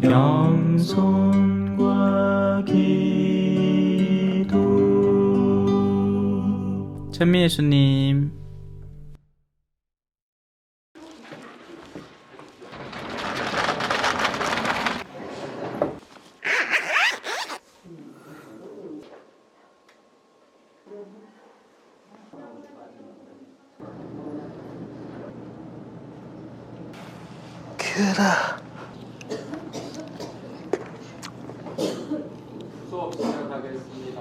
겸손과 기도. 천미예수님. 그라. 수업 시작하겠습니다.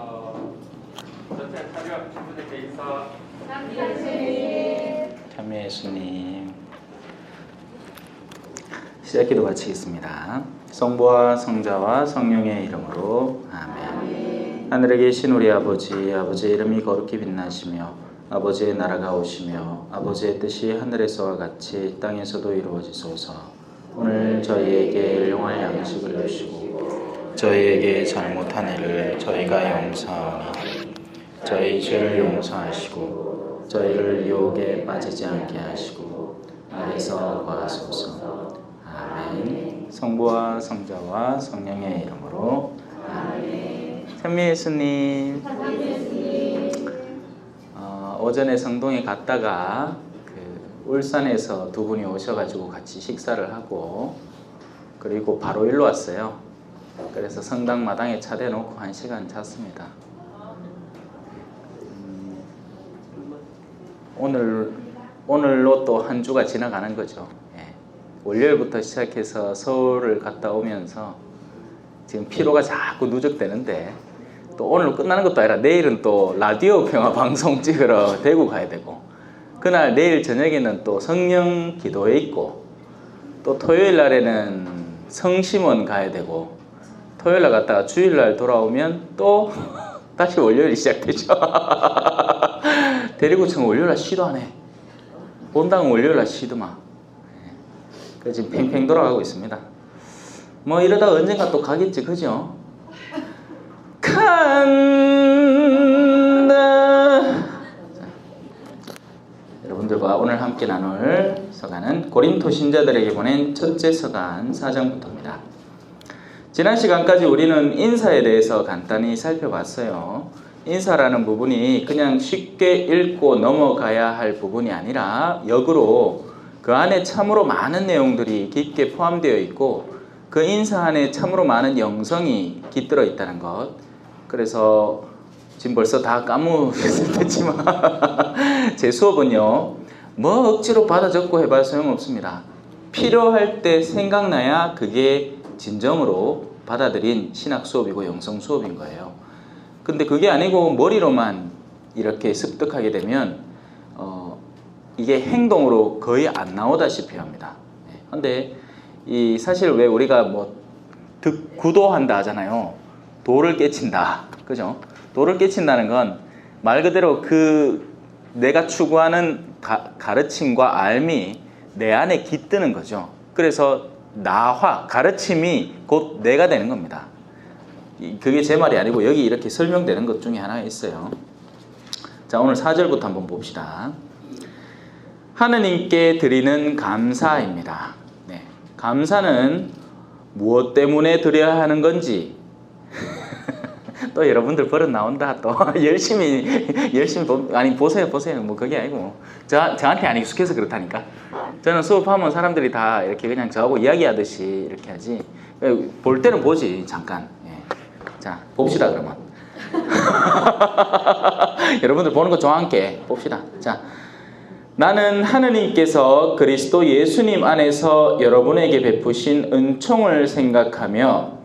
전체 차렷 신분들께 인사. 참여예수님. 시작기도 마치겠습니다. 성부와 성자와 성령의 이름으로 아멘. 하늘에 계신 우리 아버지, 아버지의 이름이 거룩히 빛나시며 아버지의 나라가 오시며 아버지의 뜻이 하늘에서와 같이 땅에서도 이루어지소서. 오늘 저희에게 일용할 양식을 주시고 저희에게 잘못한 일을 저희가 용서하오니 저희 죄를 용서하시고 저희를 유혹에 빠지지 않게 하시고 악에서 구하소서. 아멘. 성부와 성자와 성령의 이름으로 아멘. 찬미예수님. 오전에 성동에 갔다가 울산에서 두 분이 오셔가지고 같이 식사를 하고 그리고 바로 일로 왔어요. 그래서 성당 마당에 차 대놓고 1시간 잤습니다. 오늘로 또 한 주가 지나가는 거죠. 예. 월요일부터 시작해서 서울을 갔다 오면서 지금 피로가 자꾸 누적되는데 또 오늘 끝나는 것도 아니라 내일은 또 라디오 평화 방송 찍으러 대구 가야 되고 그날 내일 저녁에는 또 성령 기도회 있고 또 토요일 날에는 성심원 가야 되고 토요일 날 갔다가 주일 날 돌아오면 또 다시 월요일이 시작되죠. 대리구청 월요일 날 쉬도 안 해. 본당은 월요일 날 쉬더만. 그래서 지금 팽팽 돌아가고 있습니다. 뭐 이러다 언젠가 또 가겠지, 그죠? 간다. 여러분들과 오늘 함께 나눌 서간은 고린토 신자들에게 보낸 첫째 서간 4장부터입니다. 지난 시간까지 우리는 인사에 대해서 간단히 살펴봤어요. 인사라는 부분이 그냥 쉽게 읽고 넘어가야 할 부분이 아니라 역으로 그 안에 참으로 많은 내용들이 깊게 포함되어 있고 그 인사 안에 참으로 많은 영성이 깃들어 있다는 것. 그래서 지금 벌써 다 까무셨을 테지만 제 수업은요 뭐 억지로 받아 적고 해봐야 소용없습니다. 필요할 때 생각나야 그게 진정으로 받아들인 신학 수업이고 영성 수업인 거예요. 근데 그게 아니고 머리로만 이렇게 습득하게 되면 이게 행동으로 거의 안 나오다시피 합니다. 근데 이 사실 왜 우리가 뭐 구도한다 하잖아요. 도를 깨친다. 그죠? 도를 깨친다는 건 말 그대로 그 내가 추구하는 가르침과 알미 내 안에 깃드는 거죠. 그래서 나화, 가르침이 곧 내가 되는 겁니다. 그게 제 말이 아니고 여기 이렇게 설명되는 것 중에 하나가 있어요. 자, 오늘 4절부터 한번 봅시다. 하느님께 드리는 감사입니다. 네, 감사는 무엇 때문에 드려야 하는 건지 또 여러분들 버릇 나온다. 또 열심히 아니 보세요 뭐 그게 아니고 저한테 안 익숙해서 그렇다니까. 저는 수업하면 사람들이 다 이렇게 그냥 저하고 이야기하듯이 이렇게 하지. 볼 때는 보지 잠깐. 예. 자 봅시다 그러면. 여러분들 보는 거 저와 함께 봅시다. 자, 나는 하느님께서 그리스도 예수님 안에서 여러분에게 베푸신 은총을 생각하며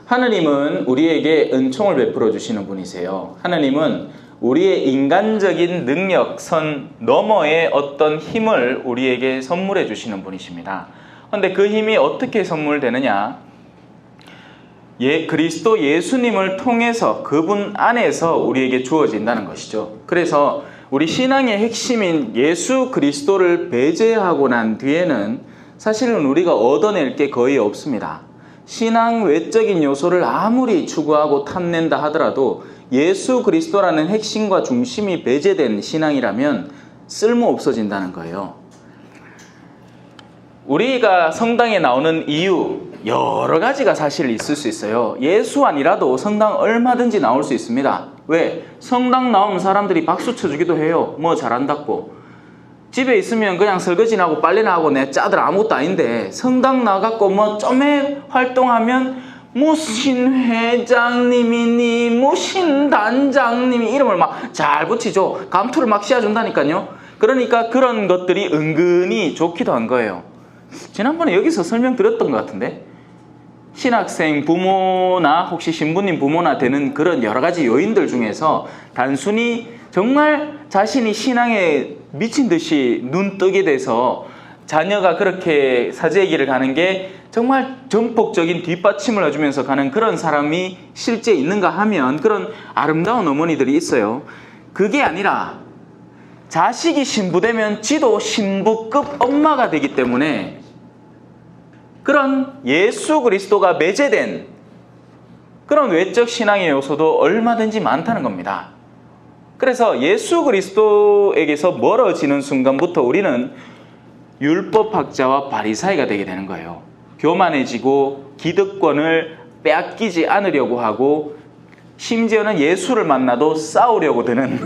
하느님은 우리에게 은총을 베풀어 주시는 분이세요. 하느님은 우리의 인간적인 능력 선 너머의 어떤 힘을 우리에게 선물해 주시는 분이십니다. 그런데 그 힘이 어떻게 선물되느냐? 그리스도 예수님을 통해서 그분 안에서 우리에게 주어진다는 것이죠. 그래서 우리 신앙의 핵심인 예수 그리스도를 배제하고 난 뒤에는 사실은 우리가 얻어낼 게 거의 없습니다. 신앙 외적인 요소를 아무리 추구하고 탐낸다 하더라도 예수 그리스도라는 핵심과 중심이 배제된 신앙이라면 쓸모 없어진다는 거예요. 우리가 성당에 나오는 이유 여러 가지가 사실 있을 수 있어요. 예수 아니라도 성당 얼마든지 나올 수 있습니다. 왜? 성당 나오면 사람들이 박수 쳐주기도 해요. 뭐 잘한다고. 집에 있으면 그냥 설거지나 하고 빨래나 하고 내 짜들 아무것도 아닌데 성당 나가고 뭐 점에 활동하면 무신 회장님이니 무신 단장님이 이름을 막 잘 붙이죠. 감투를 막 씌워준다니까요. 그러니까 그런 것들이 은근히 좋기도 한 거예요. 지난번에 여기서 설명드렸던 것 같은데 신학생 부모나 혹시 신부님 부모나 되는 그런 여러 가지 요인들 중에서 단순히 정말 자신이 신앙에 미친 듯이 눈 뜨게 돼서 자녀가 그렇게 사제의 길을 가는 게 정말 전폭적인 뒷받침을 해주면서 가는 그런 사람이 실제 있는가 하면 그런 아름다운 어머니들이 있어요. 그게 아니라 자식이 신부되면 지도 신부급 엄마가 되기 때문에 그런 예수 그리스도가 매제된 그런 외적 신앙의 요소도 얼마든지 많다는 겁니다. 그래서 예수 그리스도에게서 멀어지는 순간부터 우리는 율법학자와 바리사이가 되게 되는 거예요. 교만해지고 기득권을 빼앗기지 않으려고 하고 심지어는 예수를 만나도 싸우려고 드는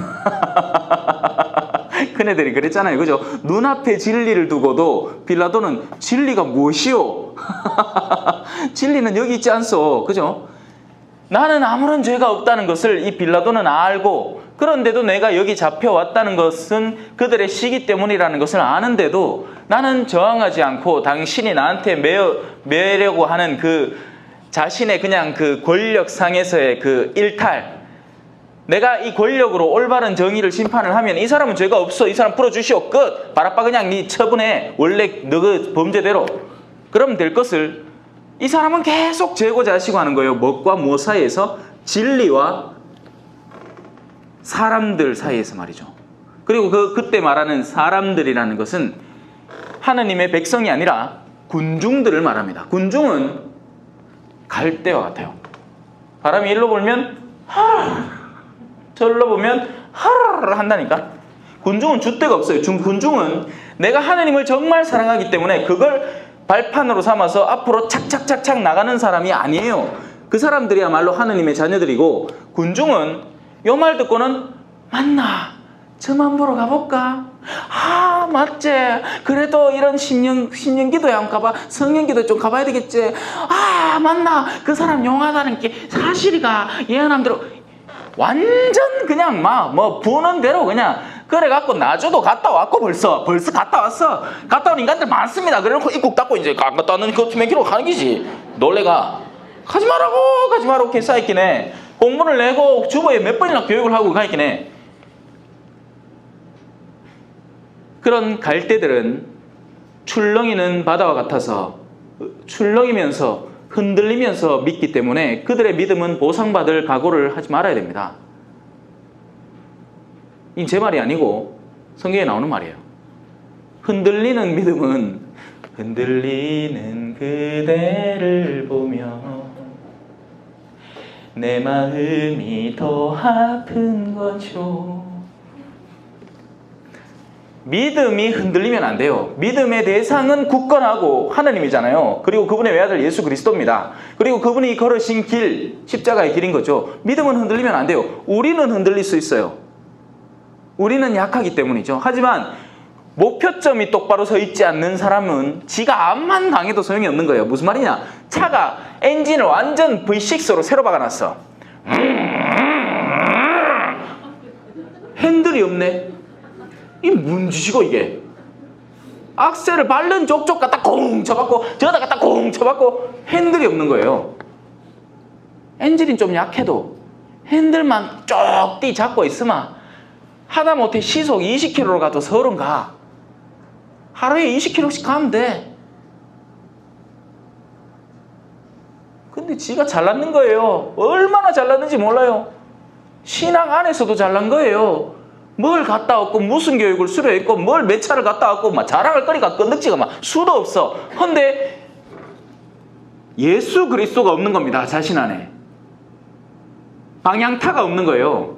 큰애들이 그랬잖아요. 그죠? 눈앞에 진리를 두고도 빌라도는 진리가 무엇이오? 진리는 여기 있지 않소. 그죠? 나는 아무런 죄가 없다는 것을 이 빌라도는 알고 그런데도 내가 여기 잡혀왔다는 것은 그들의 시기 때문이라는 것을 아는데도 나는 저항하지 않고 당신이 나한테 매려고 하는 그 자신의 그냥 그 권력상에서의 그 일탈, 내가 이 권력으로 올바른 정의를 심판을 하면 이 사람은 죄가 없어. 이 사람 풀어주시오. 끝. 바라빠 그냥 네 처분해. 원래 너 그 범죄대로. 그러면 될 것을 이 사람은 계속 재고자시고 하는 거예요. 무엇과 무엇 사이에서? 진리와 사람들 사이에서 말이죠. 그리고 그때 말하는 사람들이라는 것은 하느님의 백성이 아니라 군중들을 말합니다. 군중은 갈대와 같아요. 바람이 일로 불면 절로 보면 하르르 한다니까. 군중은 줏대가 없어요. 군중은 내가 하느님을 정말 사랑하기 때문에 그걸 발판으로 삼아서 앞으로 착착착착 나가는 사람이 아니에요. 그 사람들이야말로 하느님의 자녀들이고 군중은 요 말 듣고는 맞나? 저만 보러 가볼까? 아 맞지? 그래도 이런 신년기도에 한번 가봐. 성년기도에 좀 가봐야 되겠지? 아 맞나? 그 사람 용하다는 게 사실이가 예언한 대로 완전 그냥 막 뭐 부는 대로 그냥 그래갖고 나주도 갔다 왔고 벌써 갔다 왔어. 갔다 온 인간들 많습니다. 그래놓고 입국 닫고 이제 안 갔다 왔는 그 투명기로 가는 기지. 놀래가 가지 말라고 이렇게 쌓였긴 해. 공문을 내고 주보에 몇 번이나 교육을 하고 가있긴 해. 그런 갈대들은 출렁이는 바다와 같아서 출렁이면서 흔들리면서 믿기 때문에 그들의 믿음은 보상받을 각오를 하지 말아야 됩니다. 이 제 말이 아니고 성경에 나오는 말이에요. 흔들리는 믿음은 흔들리는 그대를 보며 내 마음이 더 아픈 거죠. 믿음이 흔들리면 안 돼요. 믿음의 대상은 굳건하고 하나님이잖아요. 그리고 그분의 외아들 예수 그리스도입니다. 그리고 그분이 걸으신 길, 십자가의 길인 거죠. 믿음은 흔들리면 안 돼요. 우리는 흔들릴 수 있어요. 우리는 약하기 때문이죠. 하지만 목표점이 똑바로 서 있지 않는 사람은 지가 암만 당해도 소용이 없는 거예요. 무슨 말이냐? 차가 엔진을 완전 V6로 새로 박아놨어. 핸들이 없네. 이 문지시고 이게. 악셀을 밟는 쪽쪽 갖다 공 쳐박고 저다 갖다 공 쳐박고 핸들이 없는 거예요. 엔진이 좀 약해도 핸들만 쪽띠 잡고 있으면 하다못해 시속 20km로 가도 서울은 가. 하루에 20km씩 가면 돼. 근데 지가 잘났는 거예요. 얼마나 잘났는지 몰라요. 신앙 안에서도 잘난 거예요. 뭘 갔다 왔고 무슨 교육을 수료했고 뭘 몇 차를 갔다 왔고 막 자랑할 거리가 끈덕지가 막 수도 없어. 근데 예수 그리스도가 없는 겁니다. 자신 안에. 방향타가 없는 거예요.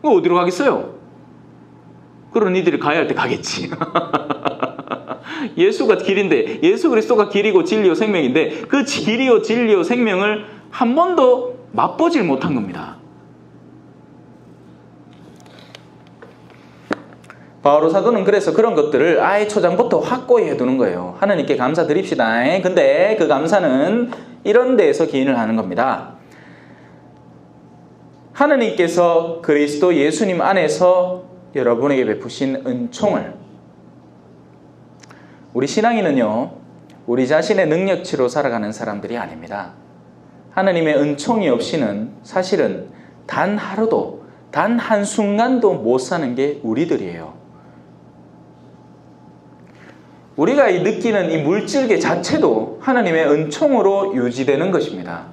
그거 어디로 가겠어요? 그런 이들이 가야 할 때 가겠지. 예수가 길인데, 예수 그리스도가 길이고 진리요 생명인데 그 길이요 진리요 생명을 한 번도 맛보질 못한 겁니다. 바오로 사도는 그래서 그런 것들을 아예 초장부터 확고히 해두는 거예요. 하나님께 감사드립시다. 근데 그 감사는 이런 데에서 기인을 하는 겁니다. 하나님께서 그리스도 예수님 안에서 여러분에게 베푸신 은총을, 우리 신앙인은요, 우리 자신의 능력치로 살아가는 사람들이 아닙니다. 하나님의 은총이 없이는 사실은 단 하루도, 단 한순간도 못 사는 게 우리들이에요. 우리가 느끼는 이 물질계 자체도 하나님의 은총으로 유지되는 것입니다.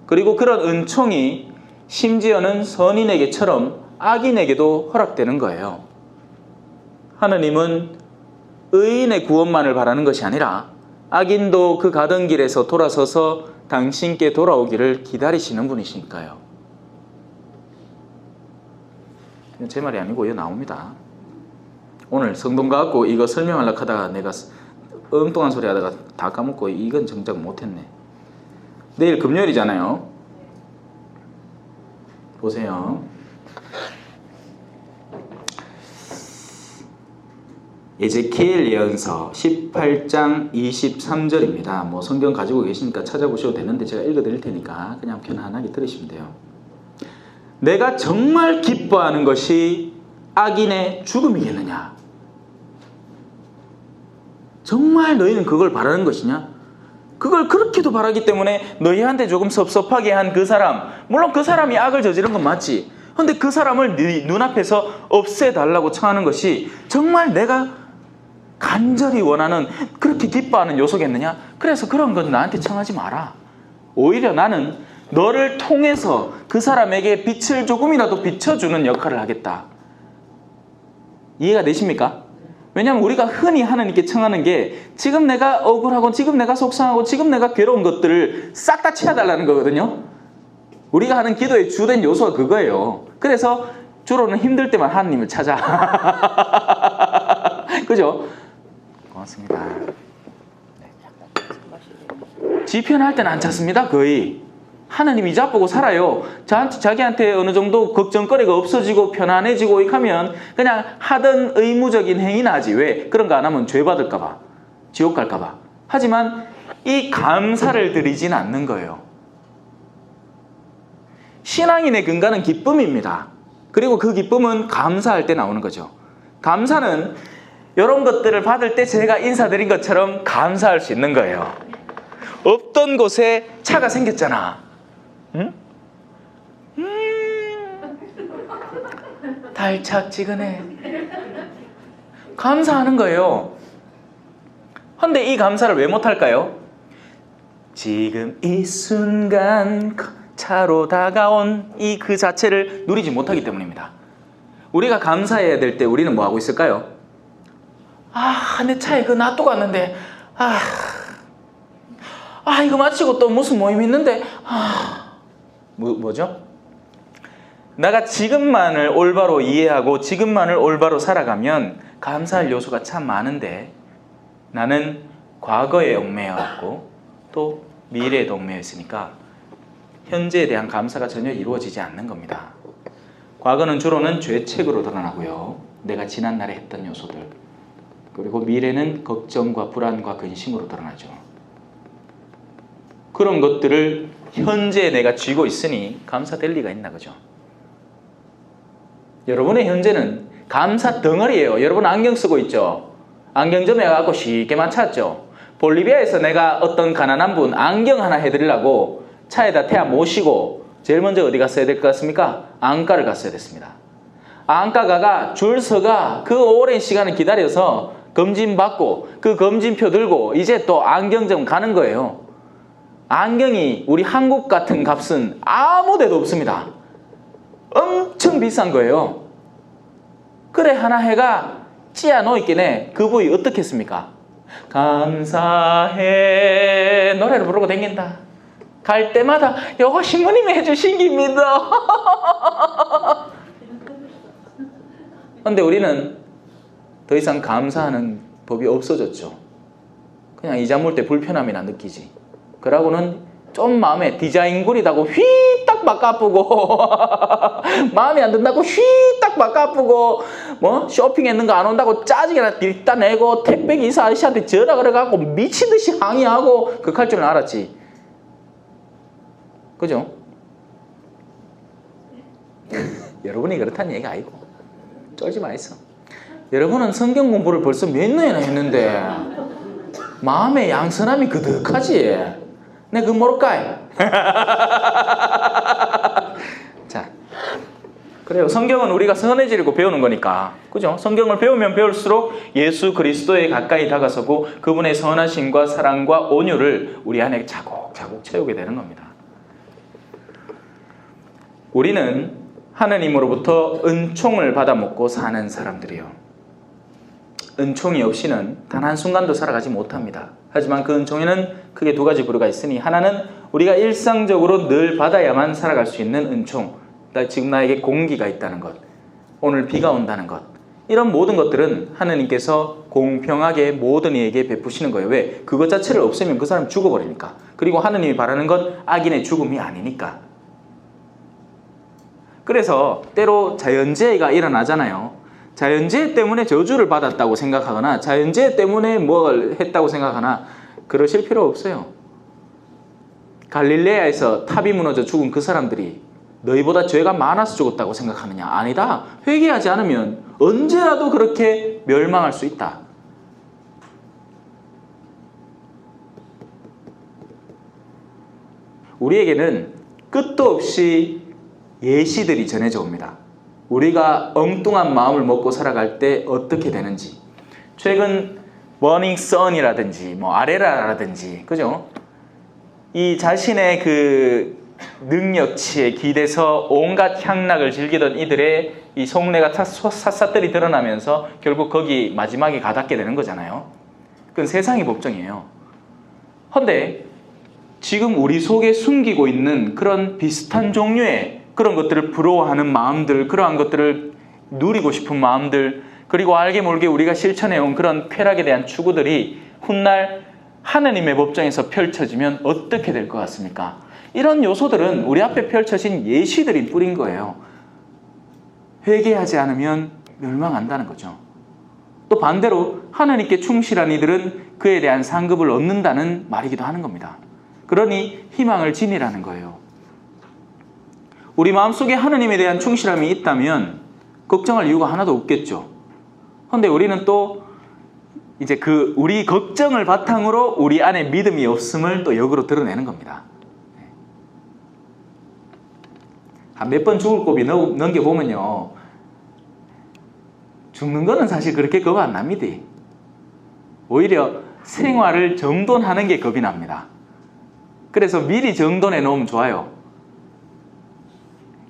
그리고 그런 은총이 심지어는 선인에게처럼 악인에게도 허락되는 거예요. 하나님은 의인의 구원만을 바라는 것이 아니라 악인도 그 가던 길에서 돌아서서 당신께 돌아오기를 기다리시는 분이시니까요. 제 말이 아니고 이거 나옵니다. 오늘 성동 가갖고 이거 설명하려고 하다가 내가 엉뚱한 소리 하다가 다 까먹고 이건 정작 못했네. 내일 금요일이잖아요. 보세요. 에제키엘 예언서 18장 23절입니다. 뭐 성경 가지고 계시니까 찾아보셔도 되는데 제가 읽어드릴 테니까 그냥 편안하게 들으시면 돼요. 내가 정말 기뻐하는 것이 악인의 죽음이겠느냐? 정말 너희는 그걸 바라는 것이냐? 그걸 그렇게도 바라기 때문에 너희한테 조금 섭섭하게 한 그 사람, 물론 그 사람이 악을 저지른 건 맞지. 근데 그 사람을 네 눈앞에서 없애달라고 청하는 것이 정말 내가 간절히 원하는, 그렇게 기뻐하는 요소겠느냐? 그래서 그런 건 나한테 청하지 마라. 오히려 나는 너를 통해서 그 사람에게 빛을 조금이라도 비춰주는 역할을 하겠다. 이해가 되십니까? 왜냐하면 우리가 흔히 하나님께 청하는 게 지금 내가 억울하고 지금 내가 속상하고 지금 내가 괴로운 것들을 싹 다 치워달라는 거거든요. 우리가 하는 기도의 주된 요소가 그거예요. 그래서 주로는 힘들 때만 하나님을 찾아. 그죠? 고맙습니다. 네. 지편할 때는 안 찾습니다. 거의. 하나님이 잡보고 살아요. 자기한테 어느 정도 걱정거리가 없어지고 편안해지고 하면 그냥 하던 의무적인 행위나 하지. 왜? 그런 거 안 하면 죄 받을까봐, 지옥 갈까봐. 하지만 이 감사를 드리진 않는 거예요. 신앙인의 근간은 기쁨입니다. 그리고 그 기쁨은 감사할 때 나오는 거죠. 감사는 이런 것들을 받을 때 제가 인사드린 것처럼 감사할 수 있는 거예요. 없던 곳에 차가 생겼잖아. 응? 달짝지근해. 감사하는 거예요. 근데 이 감사를 왜 못할까요? 지금 이 순간 차로 다가온 이 그 자체를 누리지 못하기 때문입니다. 우리가 감사해야 될 때 우리는 뭐 하고 있을까요? 내 차에 그거 놔두고 왔는데, 이거 마치고 또 무슨 모임 있는데, 뭐죠? 내가 지금만을 올바로 이해하고 지금만을 올바로 살아가면 감사할 요소가 참 많은데 나는 과거에 얽매여있고 또 미래에도 얽매여있으니까 현재에 대한 감사가 전혀 이루어지지 않는 겁니다. 과거는 주로는 죄책으로 드러나고요. 내가 지난날에 했던 요소들. 그리고 미래는 걱정과 불안과 근심으로 드러나죠. 그런 것들을 현재에 내가 쥐고 있으니 감사될 리가 있나 그죠? 여러분의 현재는 감사 덩어리예요. 여러분 안경 쓰고 있죠? 안경점에 가서 쉽게만 찾죠? 볼리비아에서 내가 어떤 가난한 분 안경 하나 해드리려고 차에다 태워 모시고 제일 먼저 어디 갔어야 될 것 같습니까? 안과를 갔어야 됐습니다. 안과 가가 줄 서가 그 오랜 시간을 기다려서 검진 받고 그 검진표 들고 이제 또 안경점 가는 거예요. 안경이 우리 한국 같은 값은 아무 데도 없습니다. 엄청 비싼 거예요. 그래 하나 해가 찌아 놓있긴 해. 그 부위 어떻게 했습니까? 감사해 노래를 부르고 댕긴다. 갈 때마다 요거 신부님이 해주신 겁니다. 근데 우리는 더 이상 감사하는 법이 없어졌죠. 그냥 이자 물 때 불편함이나 느끼지. 그러고는 좀 마음에 디자인 구리다고 휘딱 바꿔보고 마음에 안 든다고 휘딱 바꿔보고 뭐 쇼핑했는 거 안 온다고 짜증이나 일다 내고 택배 기사 아저씨한테 전화 걸어가고 미친 듯이 항의하고 그럴 줄은 알았지. 그죠? 여러분이 그렇다는 얘기가 아니고 쫄지 마 있어. 여러분은 성경 공부를 벌써 몇 년이나 했는데 마음에 양선함이 그득하지. 내 그거 모를까? 자, 그래요. 성경은 우리가 선해지려고 배우는 거니까, 그죠? 성경을 배우면 배울수록 예수 그리스도에 가까이 다가서고 그분의 선하심과 사랑과 온유를 우리 안에 차곡차곡 채우게 되는 겁니다. 우리는 하느님으로부터 은총을 받아먹고 사는 사람들이요. 은총이 없이는 단 한순간도 살아가지 못합니다. 하지만 그 은총에는 크게 두 가지 부류가 있으니, 하나는 우리가 일상적으로 늘 받아야만 살아갈 수 있는 은총, 지금 나에게 공기가 있다는 것, 오늘 비가 온다는 것, 이런 모든 것들은 하느님께서 공평하게 모든 이에게 베푸시는 거예요. 왜? 그것 자체를 없애면 그 사람 죽어버리니까. 그리고 하느님이 바라는 건 악인의 죽음이 아니니까. 그래서 때로 자연재해가 일어나잖아요. 자연재해 때문에 저주를 받았다고 생각하거나 자연재해 때문에 뭘 했다고 생각하나 그러실 필요 없어요. 갈릴레아에서 탑이 무너져 죽은 그 사람들이 너희보다 죄가 많아서 죽었다고 생각하느냐? 아니다. 회개하지 않으면 언제라도 그렇게 멸망할 수 있다. 우리에게는 끝도 없이 예시들이 전해져 옵니다. 우리가 엉뚱한 마음을 먹고 살아갈 때 어떻게 되는지. 최근 머닝 선이라든지 뭐 아레라라든지, 그죠? 이 자신의 그 능력치에 기대서 온갖 향락을 즐기던 이들의 이 속내가 샅샅들이 드러나면서 결국 거기 마지막에 가닿게 되는 거잖아요. 그건 세상의 법정이에요. 그런데 지금 우리 속에 숨기고 있는 그런 비슷한 종류의 그런 것들을 부러워하는 마음들, 그러한 것들을 누리고 싶은 마음들, 그리고 알게 모르게 우리가 실천해온 그런 쾌락에 대한 추구들이 훗날 하느님의 법정에서 펼쳐지면 어떻게 될 것 같습니까? 이런 요소들은 우리 앞에 펼쳐진 예시들이 뿌린 거예요. 회개하지 않으면 멸망한다는 거죠. 또 반대로 하느님께 충실한 이들은 그에 대한 상급을 얻는다는 말이기도 하는 겁니다. 그러니 희망을 지니라는 거예요. 우리 마음속에 하느님에 대한 충실함이 있다면 걱정할 이유가 하나도 없겠죠. 그런데 우리는 또 이제 우리 걱정을 바탕으로 우리 안에 믿음이 없음을 또 역으로 드러내는 겁니다. 한 몇 번 죽을 고비 넘겨보면요, 죽는 거는 사실 그렇게 겁 안 납니다. 오히려 생활을 정돈하는 게 겁이 납니다. 그래서 미리 정돈해 놓으면 좋아요.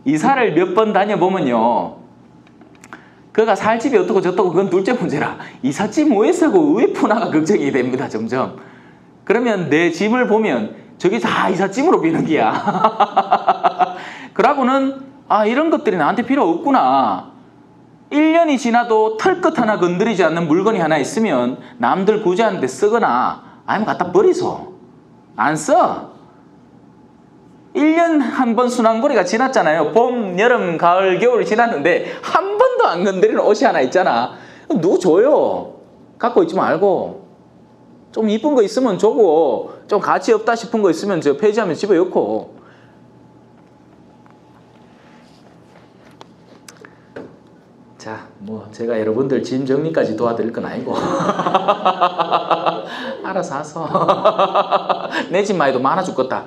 이사를 몇 번 다녀보면요, 그가 살 집이 어떻고 저떻고 그건 둘째 문제라 이삿짐 왜 싸고 왜 푸나가 걱정이 됩니다. 점점. 그러면 내 짐을 보면 저게 다 이삿짐으로 비는 기야. 그러고는 이런 것들이 나한테 필요 없구나. 1년이 지나도 털끝 하나 건드리지 않는 물건이 하나 있으면 남들 구제하는데 쓰거나 아니면 갖다 버리소. 안 써. 1년 한 번 순환고리가 지났잖아요. 봄, 여름, 가을, 겨울이 지났는데 한 번도 안 건드리는 옷이 하나 있잖아. 누구 줘요. 갖고 있지 말고. 좀 이쁜 거 있으면 주고, 좀 가치 없다 싶은 거 있으면 저 폐지하면 집에 넣고. 자, 뭐 제가 여러분들 짐 정리까지 도와드릴 건 아니고 알아서 하소. 내 집만 해도 많아 죽겠다.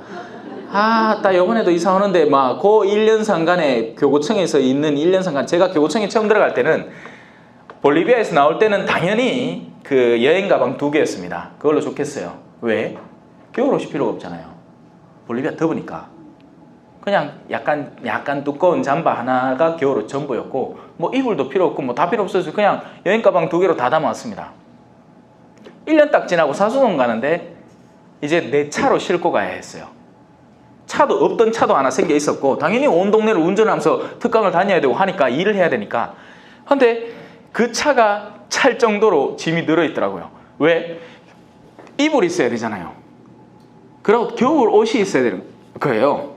나 요번에도 이사 오는데 막 그 1년상간에 교구청에서 있는 1년상간, 제가 교구청에 처음 들어갈 때는 볼리비아에서 나올 때는 당연히 그 여행 가방 2개였습니다. 그걸로 좋겠어요. 왜? 겨울 옷이 필요가 없잖아요. 볼리비아 더우니까. 그냥 약간 두꺼운 잠바 하나가 겨울 옷 전부였고, 뭐 이불도 필요 없고 뭐 다 필요 없어서 그냥 여행 가방 2개로 다 담아왔습니다. 1년 딱 지나고 사수동 가는데 이제 내 차로 싣고 가야 했어요. 차도 없던 차도 하나 생겨 있었고, 당연히 온 동네를 운전하면서 특강을 다녀야 되고 하니까 일을 해야 되니까. 근데 그 차가 찰 정도로 짐이 늘어있더라고요. 왜? 이불이 있어야 되잖아요. 그리고 겨울 옷이 있어야 되는 거예요.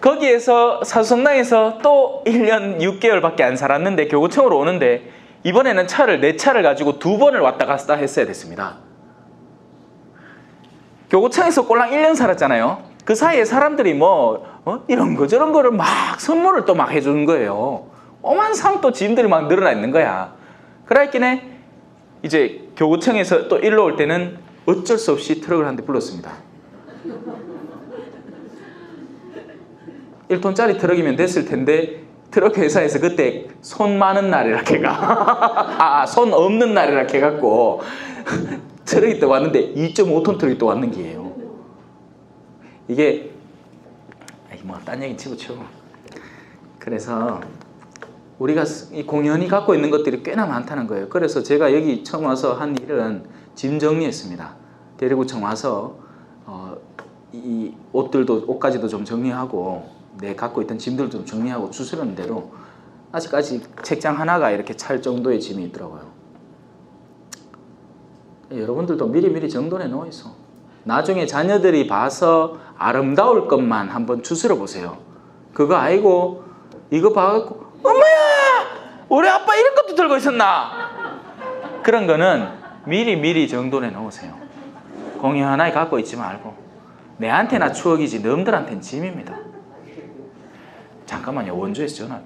거기에서 사수성당에서 또 1년 6개월밖에 안 살았는데 교구청으로 오는데 이번에는 내 차를 가지고 2번을 왔다 갔다 했어야 됐습니다. 교구청에서 꼴랑 1년 살았잖아요. 그 사이에 사람들이 이런 거 저런 거를 막 선물을 또 막 해주는 거예요. 오만상 또 짐들이 막 늘어나 있는 거야. 그랬기에 이제 교구청에서 또 일로 올 때는 어쩔 수 없이 트럭을 한 대 불렀습니다. 1톤짜리 트럭이면 됐을 텐데 트럭 회사에서 그때 손 많은 날이라 해가 손 없는 날이라 해갖고 트럭이 또 왔는데 2.5톤 트럭이 또 왔는 게예요. 이게 딴 얘기 치고치고. 그래서 우리가 이 공연히 갖고 있는 것들이 꽤나 많다는 거예요. 그래서 제가 여기 처음 와서 한 일은 짐 정리했습니다. 대리구청 와서 이 옷가지도 좀 정리하고 내 갖고 있던 짐들도 좀 정리하고 주스르는 대로 아직까지 책장 하나가 이렇게 찰 정도의 짐이 있더라고요. 여러분들도 미리미리 정돈해 놓아 있어. 나중에 자녀들이 봐서 아름다울 것만 한번 주스러 보세요. 그거 아니고 이거 봐갖고 엄마야! 우리 아빠 이런 것도 들고 있었나? 그런 거는 미리 정돈해 놓으세요. 공연 하나에 갖고 있지 말고. 내한테나 추억이지 너희들한테는 짐입니다. 잠깐만요. 원주에서 전화.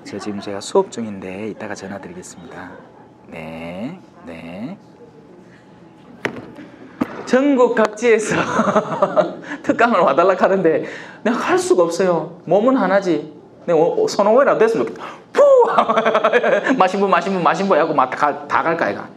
지금 제가 수업 중인데 이따가 전화 드리겠습니다. 네. 전국 각지에서 특강을 와달라 하는데 내가 갈 수가 없어요. 몸은 하나지. 내가 선호회라도 됐으면 좋겠다. 푸! 마신 분 하고 막 다 갈까 이가.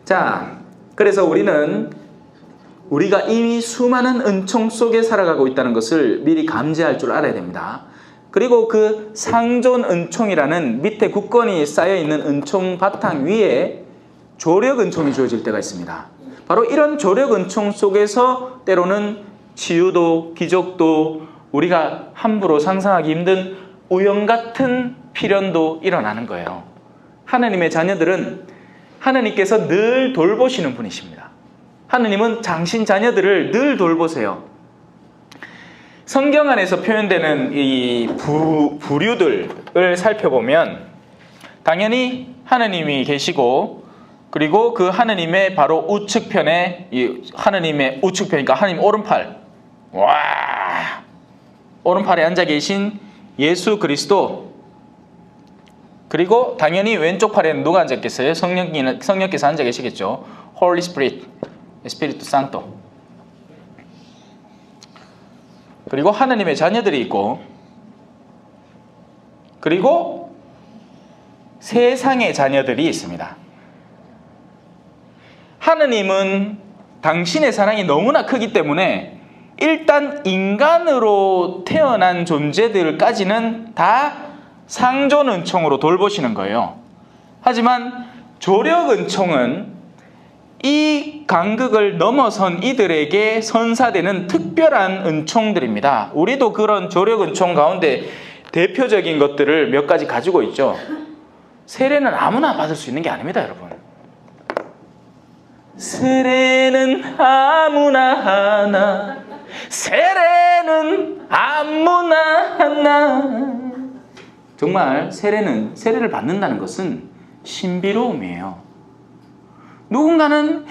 자, 그래서 우리가 이미 수많은 은총 속에 살아가고 있다는 것을 미리 감지할 줄 알아야 됩니다. 그리고 그 상존 은총이라는 밑에 굳건히 쌓여있는 은총 바탕 위에 조력 은총이 주어질 때가 있습니다. 바로 이런 조력 은총 속에서 때로는 치유도 기적도 우리가 함부로 상상하기 힘든 우연 같은 필연도 일어나는 거예요. 하나님의 자녀들은 하나님께서 늘 돌보시는 분이십니다. 하나님은 당신 자녀들을 늘 돌보세요. 성경 안에서 표현되는 이 부류들을 살펴보면 당연히 하나님이 계시고 그리고 그 하나님의 바로 우측편에 하나님의 우측편이니까 하나님 오른팔 오른팔에 앉아 계신 예수 그리스도 그리고 당연히 왼쪽 팔에는 누가 앉았겠어요? 성령께서 앉아 계시겠죠. Holy Spirit, Espiritu Santo. 그리고 하나님의 자녀들이 있고 그리고 세상의 자녀들이 있습니다. 하나님은 당신의 사랑이 너무나 크기 때문에 일단 인간으로 태어난 존재들까지는 다 상존 은총으로 돌보시는 거예요. 하지만 조력 은총은 이 간극을 넘어선 이들에게 선사되는 특별한 은총들입니다. 우리도 그런 조력 은총 가운데 대표적인 것들을 몇 가지 가지고 있죠. 세례는 아무나 받을 수 있는 게 아닙니다, 여러분. 세례는 아무나 하나, 세례는 아무나 하나. 정말 세례를 받는다는 것은 신비로움이에요. 누군가는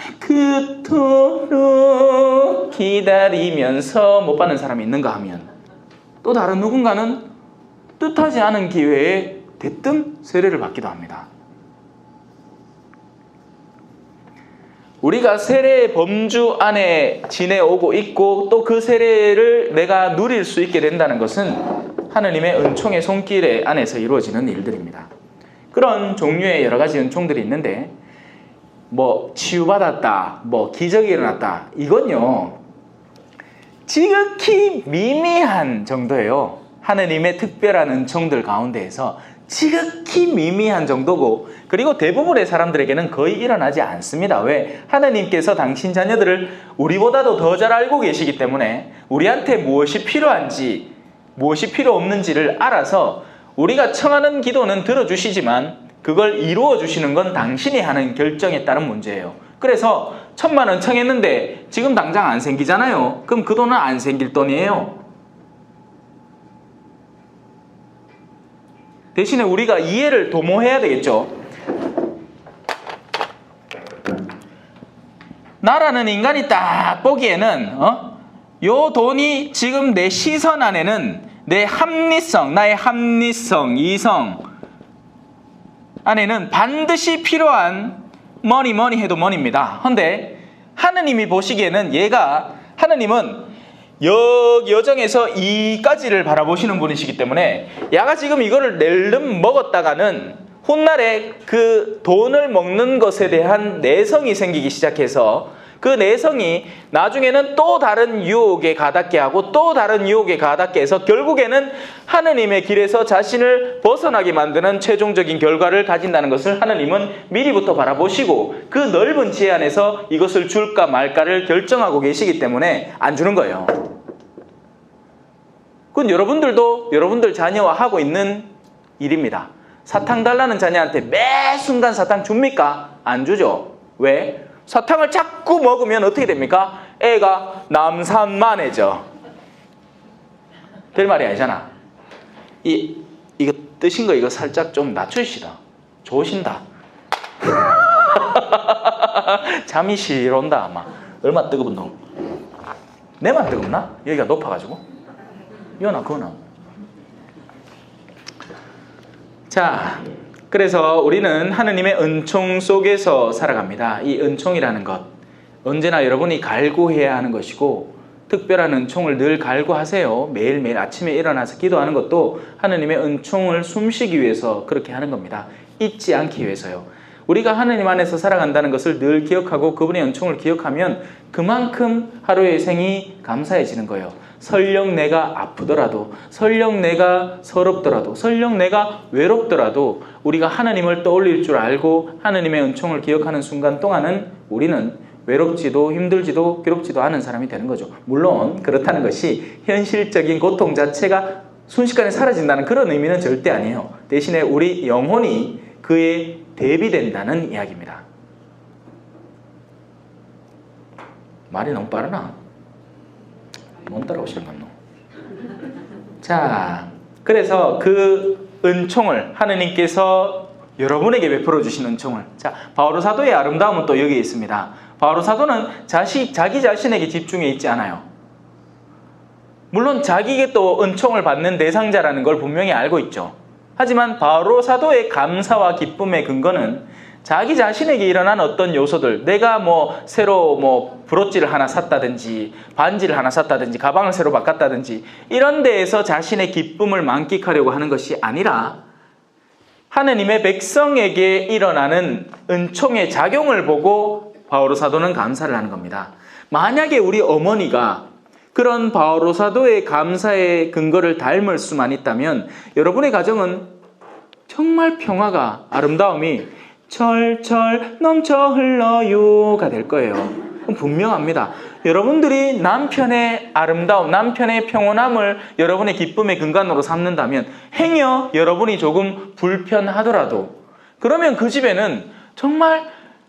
그토록 기다리면서 못 받는 사람이 있는가 하면 또 다른 누군가는 뜻하지 않은 기회에 대뜸 세례를 받기도 합니다. 우리가 세례의 범주 안에 지내오고 있고 또 그 세례를 내가 누릴 수 있게 된다는 것은 하나님의 은총의 손길 안에서 이루어지는 일들입니다. 그런 종류의 여러 가지 은총들이 있는데 치유받았다, 기적이 일어났다, 이건요 지극히 미미한 정도예요. 하나님의 특별한 은총들 가운데에서 지극히 미미한 정도고 그리고 대부분의 사람들에게는 거의 일어나지 않습니다. 왜? 하나님께서 당신 자녀들을 우리보다도 더 잘 알고 계시기 때문에 우리한테 무엇이 필요한지 무엇이 필요 없는지를 알아서 우리가 청하는 기도는 들어주시지만 그걸 이루어 주시는 건 당신이 하는 결정에 따른 문제예요. 그래서 1,000만 원 청했는데 지금 당장 안 생기잖아요. 그럼 그 돈은 안 생길 돈이에요. 대신에 우리가 이해를 도모해야 되겠죠. 나라는 인간이 딱 보기에는 요 돈이 지금 내 시선 안에는 내 합리성, 나의 합리성, 이성 안에는 반드시 필요한 머니 해도 머니입니다. 근데 하느님이 보시기에는 하느님은 여정에서 이까지를 바라보시는 분이시기 때문에 야가 지금 이거를 낼름 먹었다가는 훗날에 그 돈을 먹는 것에 대한 내성이 생기기 시작해서 그 내성이 나중에는 또 다른 유혹에 가닿게 하고 또 다른 유혹에 가닿게 해서 결국에는 하느님의 길에서 자신을 벗어나게 만드는 최종적인 결과를 가진다는 것을 하느님은 미리부터 바라보시고 그 넓은 지혜 안에서 이것을 줄까 말까를 결정하고 계시기 때문에 안 주는 거예요. 그건 여러분들도 여러분들 자녀와 하고 있는 일입니다. 사탕 달라는 자녀한테 매 순간 사탕 줍니까? 안 주죠. 왜? 사탕을 자꾸 먹으면 어떻게 됩니까? 애가 남산만해져. 될 말이 아니잖아. 이거 뜨신 거 이거 살짝 좀 낮추시다. 좋으신다. 잠이 실온다 아마. 얼마 뜨거운 놈. 내만 뜨겁나? 여기가 높아가지고. 이거나 그거나. 자, 그래서 우리는 하느님의 은총 속에서 살아갑니다. 이 은총이라는 것 언제나 여러분이 갈구해야 하는 것이고 특별한 은총을 늘 갈구하세요. 매일매일 아침에 일어나서 기도하는 것도 하느님의 은총을 숨쉬기 위해서 그렇게 하는 겁니다. 잊지 않기 위해서요. 우리가 하느님 안에서 살아간다는 것을 늘 기억하고 그분의 은총을 기억하면 그만큼 하루의 생이 감사해지는 거예요. 설령 내가 아프더라도, 설령 내가 서럽더라도, 설령 내가 외롭더라도 우리가 하나님을 떠올릴 줄 알고 하나님의 은총을 기억하는 순간 동안은 우리는 외롭지도 힘들지도 괴롭지도 않은 사람이 되는 거죠. 물론 그렇다는 것이 현실적인 고통 자체가 순식간에 사라진다는 그런 의미는 절대 아니에요. 대신에 우리 영혼이 그에 대비된다는 이야기입니다. 말이 너무 빠르나? 못 따라오시는 건노. 자, 그래서 그 은총을 하느님께서 여러분에게 베풀어 주신 은총을, 자, 바오로 사도의 아름다움은 또 여기에 있습니다. 바오로 사도는 자기 자신에게 집중해 있지 않아요. 물론 자기에게 또 은총을 받는 대상자라는 걸 분명히 알고 있죠. 하지만 바오로 사도의 감사와 기쁨의 근거는 자기 자신에게 일어난 어떤 요소들, 내가 새로 브로치를 하나 샀다든지 반지를 하나 샀다든지 가방을 새로 바꿨다든지 이런 데에서 자신의 기쁨을 만끽하려고 하는 것이 아니라 하느님의 백성에게 일어나는 은총의 작용을 보고 바오로 사도는 감사를 하는 겁니다. 만약에 우리 어머니가 그런 바오로 사도의 감사의 근거를 닮을 수만 있다면 여러분의 가정은 정말 평화가, 아름다움이 철철 넘쳐 흘러요가 될 거예요. 분명합니다. 여러분들이 남편의 아름다움, 남편의 평온함을 여러분의 기쁨의 근간으로 삼는다면 행여 여러분이 조금 불편하더라도 그러면 그 집에는 정말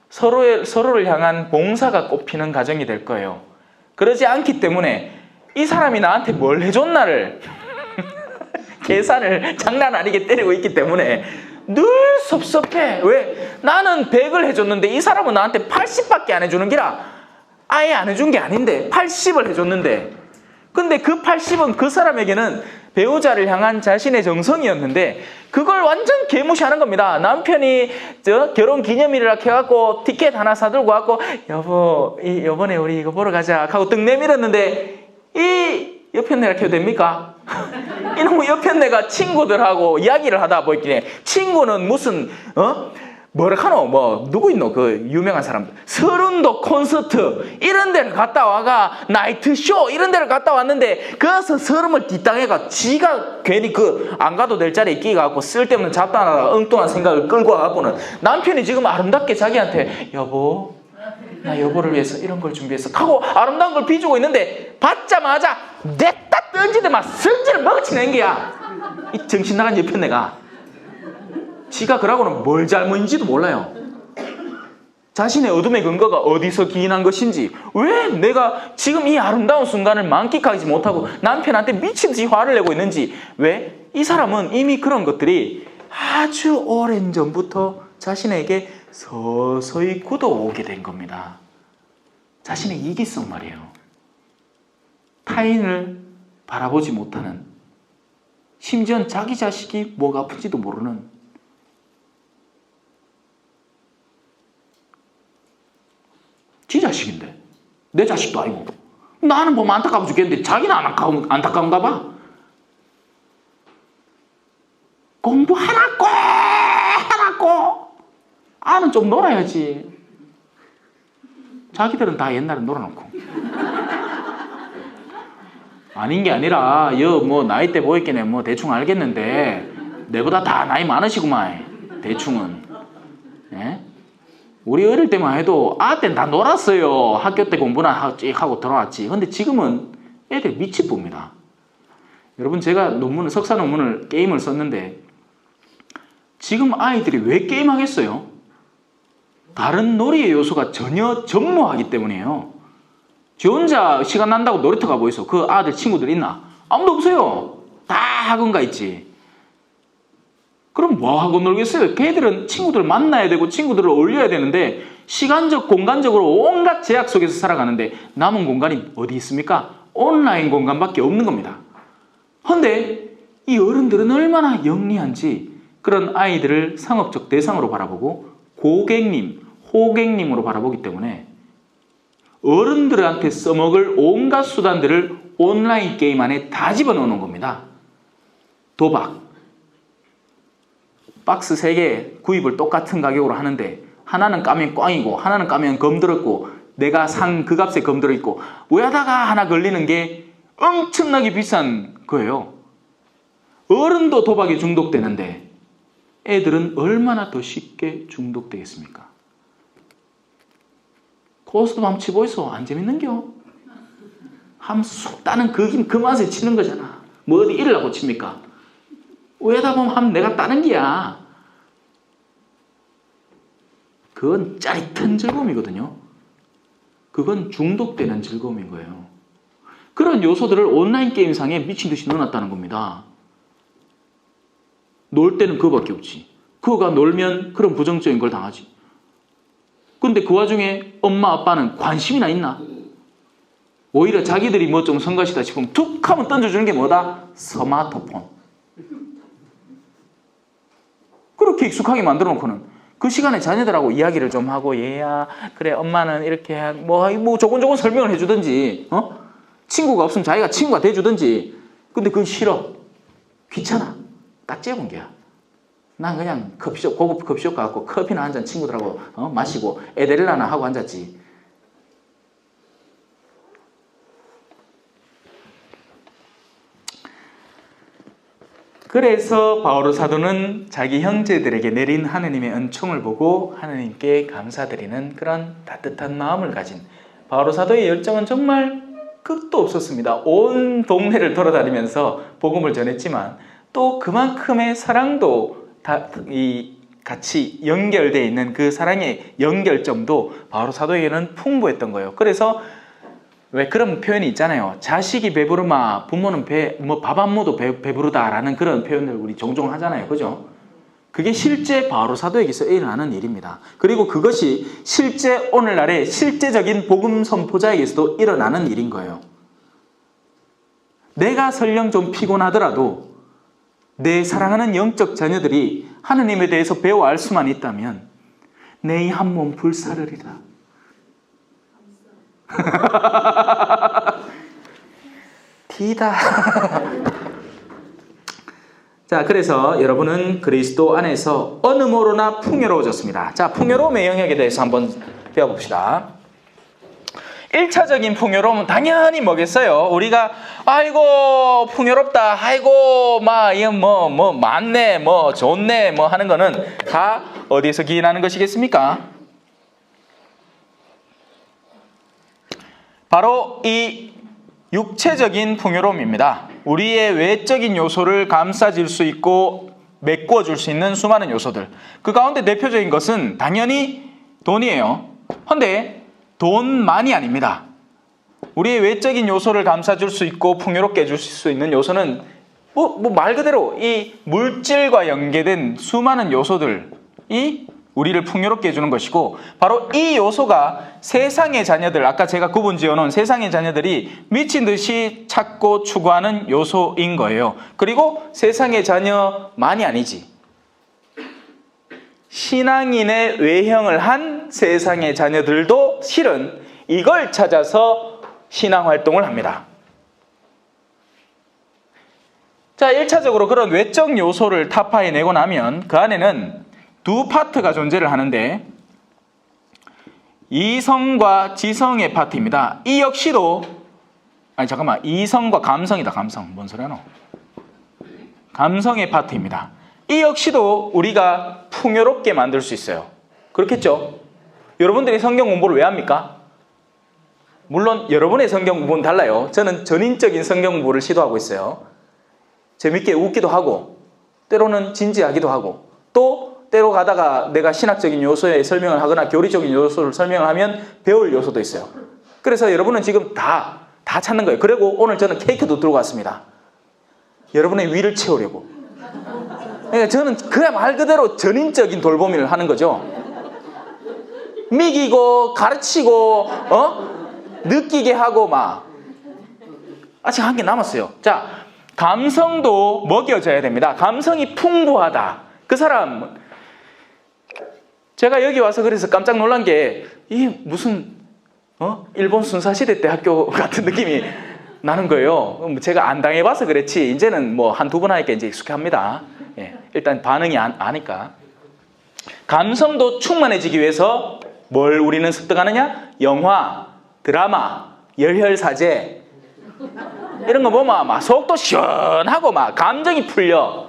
서로를 향한 봉사가 꽃피는 가정이 될 거예요. 그러지 않기 때문에 이 사람이 나한테 뭘 해줬나를 계산을 장난 아니게 때리고 있기 때문에 늘 섭섭해. 왜? 나는 100을 해줬는데 이 사람은 나한테 80밖에 안 해주는 기라. 아예 안 해준 게 아닌데 80을 해줬는데, 근데 그 80은 그 사람에게는 배우자를 향한 자신의 정성이었는데 그걸 완전 개무시하는 겁니다. 남편이 결혼 기념일이라 해갖고 티켓 하나 사들고 갖고 여보 이번에 우리 이거 보러 가자 하고 떡 내밀었는데 이 옆편내가 켜도 됩니까? 이놈의 옆편내가 친구들하고 이야기를 하다 보이길래 친구는 무슨 뭐라카노 누구 있노 그 유명한 사람들 서른도 콘서트 이런 데를 갔다 와가 나이트 쇼 이런 데를 갔다 왔는데 거기서 서름을 뒷땅해가 지가 괜히 안 가도 될 자리에 끼가갖고 쓸데없는 잡다하다가 엉뚱한 생각을 끌고 와갖고는 남편이 지금 아름답게 자기한테 여보 나 여보를 위해서 이런 걸 준비했어 하고 아름다운 걸 비주고 있는데 받자마자 냈다 던지더만 성질을 먹어치는 거야. 이 정신 나간 옆에 내가. 지가 그러고는 뭘 잘못인지도 몰라요. 자신의 어둠의 근거가 어디서 기인한 것인지, 왜 내가 지금 이 아름다운 순간을 만끽하지 못하고 남편한테 미친듯이 화를 내고 있는지, 왜? 이 사람은 이미 그런 것들이 아주 오랜 전부터 자신에게 서서히 굳어오게 된 겁니다. 자신의 이기성 말이에요. 타인을 바라보지 못하는, 심지어는 자기 자식이 뭐가 아픈지도 모르는, 지 자식인데 내 자식도 아니고 나는 보면 안타까워 죽겠는데 자기는 안타까운가 봐. 공부하라고 아는 좀 놀아야지. 자기들은 다 옛날에 놀아놓고. 아닌 게 아니라 뭐 나이대 보였겠네 뭐 대충 알겠는데 내보다 다 나이 많으시구만. 대충은. 예? 우리 어릴 때만 해도 때는 다 놀았어요. 학교 때 공부나 하고 들어왔지. 근데 지금은 애들 미치 봅니다. 여러분, 제가 석사 논문을 게임을 썼는데 지금 아이들이 왜 게임하겠어요? 다른 놀이의 요소가 전혀 전무하기 때문이에요. 지 혼자 시간 난다고 놀이터 가고 있어. 그 아들 친구들 있나? 아무도 없어요. 다 학원 가 있지. 그럼 뭐하고 놀겠어요? 걔들은 친구들을 만나야 되고 친구들을 어울려야 되는데 시간적, 공간적으로 온갖 제약 속에서 살아가는데 남은 공간이 어디 있습니까? 온라인 공간밖에 없는 겁니다. 그런데 이 어른들은 얼마나 영리한지 그런 아이들을 상업적 대상으로 바라보고 고객님, 호객님으로 바라보기 때문에 어른들한테 써먹을 온갖 수단들을 온라인 게임 안에 다 집어넣는 겁니다. 도박. 박스 3개 구입을 똑같은 가격으로 하는데 하나는 까면 꽝이고 하나는 까면 검들었고 내가 산 그 값에 검들어있고 왜다가 하나 걸리는 게 엄청나게 비싼 거예요. 어른도 도박에 중독되는데 애들은 얼마나 더 쉽게 중독되겠습니까? 고스톱 한번 치보이소. 안 재밌는겨? 한번 쑥 따는 그 맛에 치는 거잖아. 뭐 어디 이러려고 칩니까? 왜다 보면 하면 내가 따는 기야. 그건 짜릿한 즐거움이거든요. 그건 중독되는 즐거움인 거예요. 그런 요소들을 온라인 게임상에 미친 듯이 넣어놨다는 겁니다. 놀 때는 그거밖에 없지. 그거가 놀면 그런 부정적인 걸 당하지. 근데 그 와중에 엄마 아빠는 관심이나 있나? 오히려 자기들이 뭐 좀 성가시다 싶으면 툭 하면 던져주는 게 뭐다? 스마트폰. 그렇게 익숙하게 만들어 놓고는 그 시간에 자녀들하고 이야기를 좀 하고 얘야 그래 엄마는 이렇게 뭐 조곤조곤 설명을 해주든지 친구가 없으면 자기가 친구가 돼주든지. 근데 그건 싫어. 귀찮아. 딱 재본 게야. 난 그냥 커피숍, 고급 커피숍 가갖고 커피나 한 잔 친구들하고 마시고 에데릴라나 하고 앉았지. 그래서 바오로 사도는 자기 형제들에게 내린 하느님의 은총을 보고 하느님께 감사드리는 그런 따뜻한 마음을 가진 바오로 사도의 열정은 정말 끝도 없었습니다. 온 동네를 돌아다니면서 복음을 전했지만 또 그만큼의 사랑도 같이 연결되어 있는 그 사랑의 연결점도 바오로 사도에게는 풍부했던 거예요. 그래서 왜 그런 표현이 있잖아요. 자식이 배부르마 부모는 밥 안 먹어도 배부르다라는 그런 표현을 우리 종종 하잖아요. 그죠? 그게 실제 바오로 사도에게서 일어나는 일입니다. 그리고 그것이 실제 오늘날의 실제적인 복음 선포자에게서도 일어나는 일인 거예요. 내가 설령 좀 피곤하더라도 내 사랑하는 영적 자녀들이 하느님에 대해서 배워 알 수만 있다면 내 이 한 몸 불사르리라. 티다. 자, 그래서 여러분은 그리스도 안에서 어느 모로나 풍요로워졌습니다. 자, 풍요로움의 영역에 대해서 한번 배워봅시다. 1차적인 풍요로움은 당연히 뭐겠어요? 우리가 아이고 풍요롭다, 아이고 뭐 많네, 뭐 좋네, 뭐 하는 거는 다 어디에서 기인하는 것이겠습니까? 바로 이 육체적인 풍요로움입니다. 우리의 외적인 요소를 감싸줄 수 있고 메꾸어 줄 수 있는 수많은 요소들. 그 가운데 대표적인 것은 당연히 돈이에요. 그런데 돈만이 아닙니다. 우리의 외적인 요소를 감싸줄 수 있고 풍요롭게 해줄 수 있는 요소는 말 그대로 이 물질과 연계된 수많은 요소들이 우리를 풍요롭게 해주는 것이고, 바로 이 요소가 세상의 자녀들, 아까 제가 구분 지어놓은 세상의 자녀들이 미친 듯이 찾고 추구하는 요소인 거예요. 그리고 세상의 자녀만이 아니지, 신앙인의 외형을 한 세상의 자녀들도 실은 이걸 찾아서 신앙활동을 합니다. 자, 1차적으로 그런 외적 요소를 타파해내고 나면 그 안에는 두 파트가 존재를 하는데, 이성과 지성의 파트입니다. 이 역시도 이성과 감성이다. 감성. 뭔 소리 하노? 감성의 파트입니다. 이 역시도 우리가 풍요롭게 만들 수 있어요. 그렇겠죠? 여러분들이 성경 공부를 왜 합니까? 물론 여러분의 성경 공부는 달라요. 저는 전인적인 성경 공부를 시도하고 있어요. 재밌게 웃기도 하고, 때로는 진지하기도 하고, 또 때로 가다가 내가 신학적인 요소에 설명을 하거나 교리적인 요소를 설명을 하면 배울 요소도 있어요. 그래서 여러분은 지금 다 찾는 거예요. 그리고 오늘 저는 케이크도 들고 왔습니다. 여러분의 위를 채우려고. 그러니까 저는 그냥 말 그대로 전인적인 돌보미를 하는 거죠. 미기고 가르치고 느끼게 하고 막. 아직 한 개 남았어요. 자, 감성도 먹여줘야 됩니다. 감성이 풍부하다. 그 사람, 제가 여기 와서 그래서 깜짝 놀란 게, 이게 무슨 일본 순사시대 때 학교 같은 느낌이 나는 거예요. 제가 안 당해봐서 그렇지 이제는 뭐 한두 번 하니까 이제 익숙합니다. 예, 일단 반응이 아니까. 감성도 충만해지기 위해서 뭘 우리는 습득하느냐? 영화, 드라마, 열혈사제 이런 거 보면 막 속도 시원하고 막 감정이 풀려.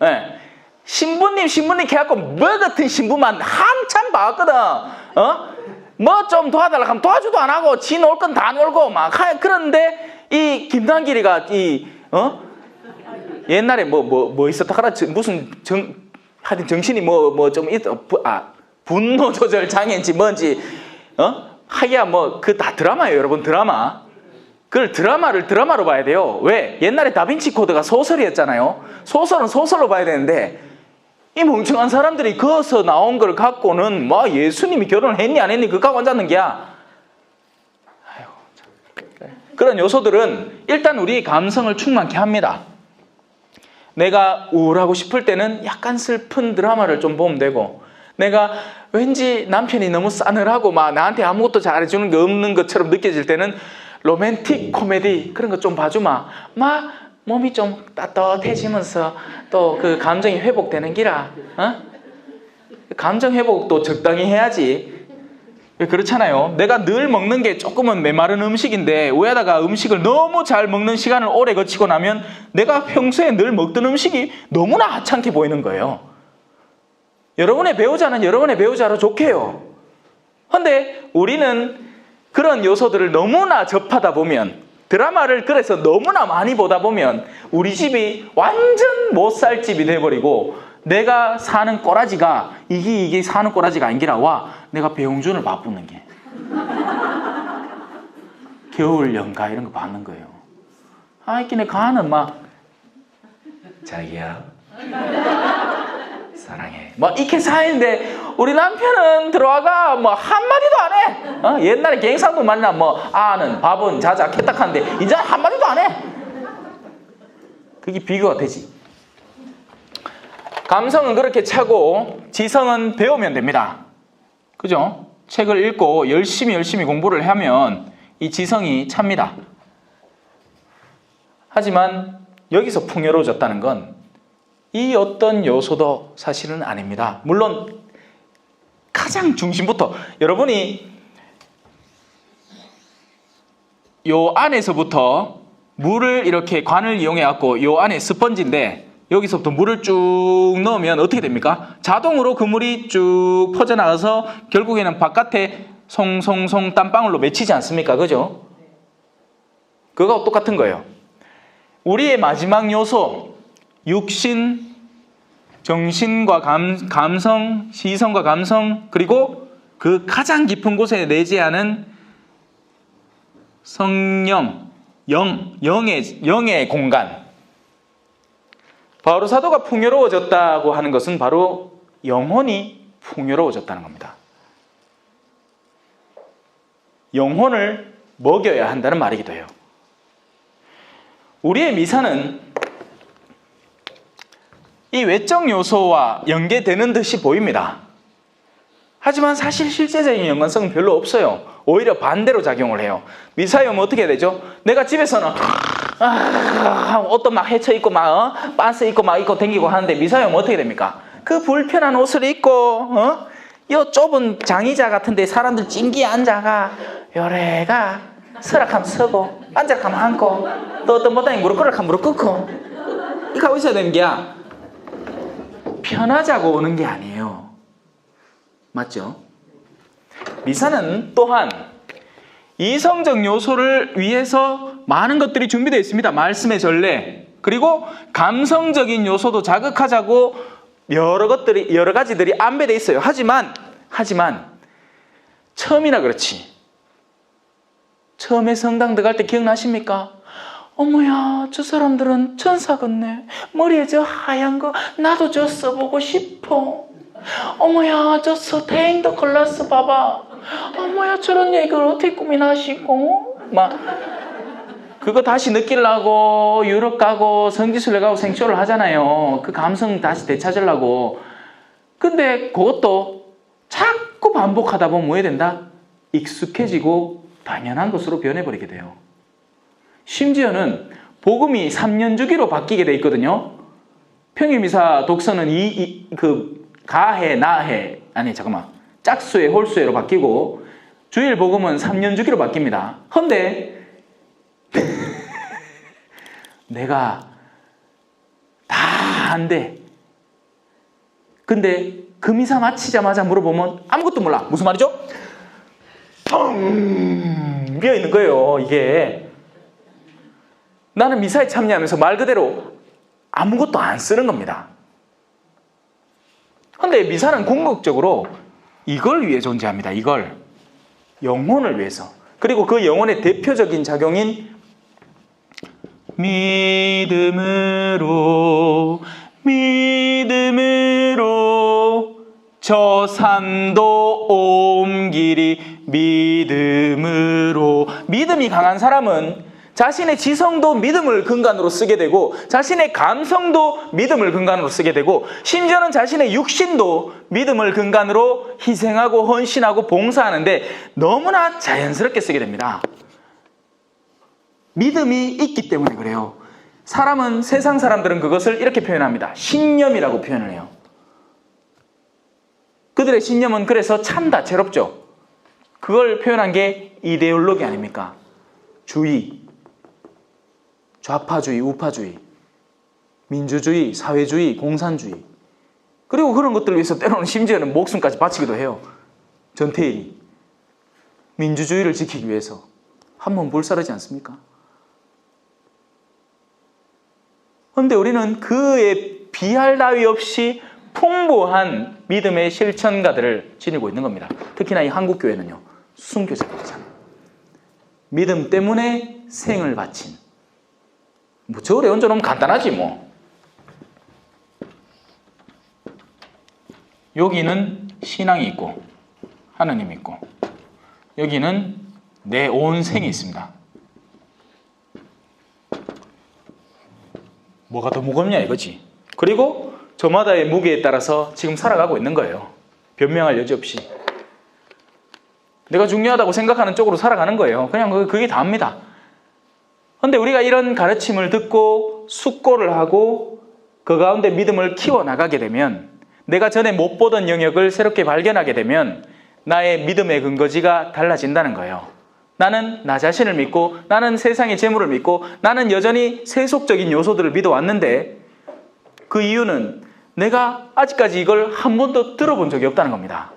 예. 신부님 해갖고 뭐 같은 신부만 한참 봐왔거든. 뭐 좀 도와달라고 하면 도와주도 안 하고 지 놀 건 다 놀고 막 그런데 이 김단길이가 옛날에 뭐 있었다 하라, 무슨 하여튼 정신이 좀 분노 조절 장애인지 뭔지 하기야 뭐 그 다 드라마예요, 여러분. 드라마. 그걸 드라마를 드라마로 봐야 돼요. 왜? 옛날에 다빈치 코드가 소설이었잖아요. 소설은 소설로 봐야 되는데, 이 멍청한 사람들이 거기서 나온 걸 갖고는 뭐 예수님이 결혼을 했니 안 했니 그거 앉았는 게야. 아이고, 그런 요소들은 일단 우리 감성을 충만케 합니다. 내가 우울하고 싶을 때는 약간 슬픈 드라마를 좀 보면 되고, 내가 왠지 남편이 너무 싸늘하고 막 나한테 아무것도 잘해주는 게 없는 것처럼 느껴질 때는 로맨틱 코미디 그런 거 좀 봐주마. 막 몸이 좀 따뜻해지면서 또 그 감정이 회복되는 기라. 감정 회복도 적당히 해야지. 그렇잖아요. 내가 늘 먹는 게 조금은 메마른 음식인데 위에다가 음식을 너무 잘 먹는 시간을 오래 거치고 나면 내가 평소에 늘 먹던 음식이 너무나 하찮게 보이는 거예요. 여러분의 배우자는 여러분의 배우자로 좋게요. 그런데 우리는 그런 요소들을 너무나 접하다 보면, 드라마를 그래서 너무나 많이 보다 보면 우리 집이 완전 못 살 집이 돼버리고, 내가 사는 꼬라지가 이게 사는 꼬라지가 아닌기라. 와, 내가 배용준을 바꾸는 게 겨울 연가 이런 거 받는 거예요. 있긴 해. 가는 막 자기야 사랑해 뭐 이렇게 사이인데, 우리 남편은 들어와가 뭐 한마디도 안 해. 옛날에 갱상도 만나 뭐 아는 밥은 자자 캐딱한데 이제 한마디도 안 해. 그게 비교가 되지. 감성은 그렇게 차고 지성은 배우면 됩니다. 그죠? 책을 읽고 열심히 공부를 하면 이 지성이 찹니다. 하지만 여기서 풍요로워졌다는 건 이 어떤 요소도 사실은 아닙니다. 물론 가장 중심부터, 여러분이 요 안에서부터 물을 이렇게 관을 이용해 갖고 요 안에 스펀지인데, 여기서부터 물을 쭉 넣으면 어떻게 됩니까? 자동으로 그 물이 쭉 퍼져나가서 결국에는 바깥에 송송송 땀방울로 맺히지 않습니까? 그죠? 그거 똑같은 거예요. 우리의 마지막 요소, 육신, 정신과 감성, 시선과 감성, 그리고 그 가장 깊은 곳에 내재하는 성령, 영의 공간. 바오로 사도가 풍요로워졌다고 하는 것은 바로 영혼이 풍요로워졌다는 겁니다. 영혼을 먹여야 한다는 말이기도 해요. 우리의 미사는 이 외적 요소와 연계되는 듯이 보입니다. 하지만 사실 실제적인 연관성은 별로 없어요. 오히려 반대로 작용을 해요. 미사에 오면 어떻게 되죠? 내가 집에서는 옷도 막 헤쳐 입고 막 빤스 입고 막 입고 댕기고 하는데 미사에 오면 어떻게 됩니까? 그 불편한 옷을 입고 요 좁은 장의자 같은데 사람들 찡기에 앉아가 요래가 서락하면 서고 앉아가면 앉고 또 어떤 못하니 무릎 꿇으면 무릎 꿇고 이거 하고 있어야 되는 게야. 편하자고 오는 게 아니에요. 맞죠? 미사는 또한 이성적 요소를 위해서 많은 것들이 준비되어 있습니다. 말씀의 전례, 그리고 감성적인 요소도 자극하자고 여러 가지들이 안배되어 있어요. 하지만 처음이나 그렇지. 처음에 성당 들어갈 때 기억나십니까? 어머야, 저 사람들은 천사 같네. 머리에 저 하얀 거 나도 저 써보고 싶어. 어머야, 저 서태인도 글라스 봐봐. 어머야, 저런 얘기를 어떻게 꾸미나시고 막 그거 다시 느끼려고 유럽 가고 성지순례 가고 생쇼를 하잖아요. 그 감성 다시 되찾으려고. 근데 그것도 자꾸 반복하다 보면 뭐 해야 된다? 익숙해지고 당연한 것으로 변해버리게 돼요. 심지어는 복음이 3년 주기로 바뀌게 돼 있거든요. 평일미사 독서는 가해, 나해, 짝수에, 홀수에로 바뀌고 주일 복음은 3년 주기로 바뀝니다. 근데 내가 다 안 돼. 근데 그 미사 마치자마자 물어보면 아무것도 몰라. 무슨 말이죠? 텅 비어 있는 거예요. 이게 나는 미사에 참여하면서 말 그대로 아무것도 안 쓰는 겁니다. 그런데 미사는 궁극적으로 이걸 위해 존재합니다. 이걸 영혼을 위해서. 그리고 그 영혼의 대표적인 작용인 믿음으로 저 산도 옮기리. 믿음으로. 믿음이 강한 사람은 자신의 지성도 믿음을 근간으로 쓰게 되고 자신의 감성도 믿음을 근간으로 쓰게 되고 심지어는 자신의 육신도 믿음을 근간으로 희생하고 헌신하고 봉사하는데 너무나 자연스럽게 쓰게 됩니다. 믿음이 있기 때문에 그래요. 세상 사람들은 그것을 이렇게 표현합니다. 신념이라고 표현을 해요. 그들의 신념은 그래서 참 다채롭죠. 그걸 표현한 게 이데올로기 아닙니까? 주의, 좌파주의, 우파주의, 민주주의, 사회주의, 공산주의. 그리고 그런 것들을 위해서 때로는 심지어는 목숨까지 바치기도 해요. 전태일이 민주주의를 지키기 위해서 한 번 불사르지 않습니까? 그런데 우리는 그에 비할 나위 없이 풍부한 믿음의 실천가들을 지니고 있는 겁니다. 특히나 이 한국교회는요. 순교자들이잖아요. 믿음 때문에 생을 바친. 저 어려운 줄 너무 간단하지 뭐. 여기는 신앙이 있고 하느님이 있고 여기는 내 온 생이 있습니다. 뭐가 더 무겁냐 이거지. 그리고 저마다의 무게에 따라서 지금 살아가고 있는 거예요. 변명할 여지 없이. 내가 중요하다고 생각하는 쪽으로 살아가는 거예요. 그냥 그게 다입니다. 그런데 우리가 이런 가르침을 듣고 숙고를 하고 그 가운데 믿음을 키워나가게 되면 내가 전에 못 보던 영역을 새롭게 발견하게 되면 나의 믿음의 근거지가 달라진다는 거예요. 나는 나 자신을 믿고 나는 세상의 재물을 믿고 나는 여전히 세속적인 요소들을 믿어왔는데 그 이유는 내가 아직까지 이걸 한 번도 들어본 적이 없다는 겁니다.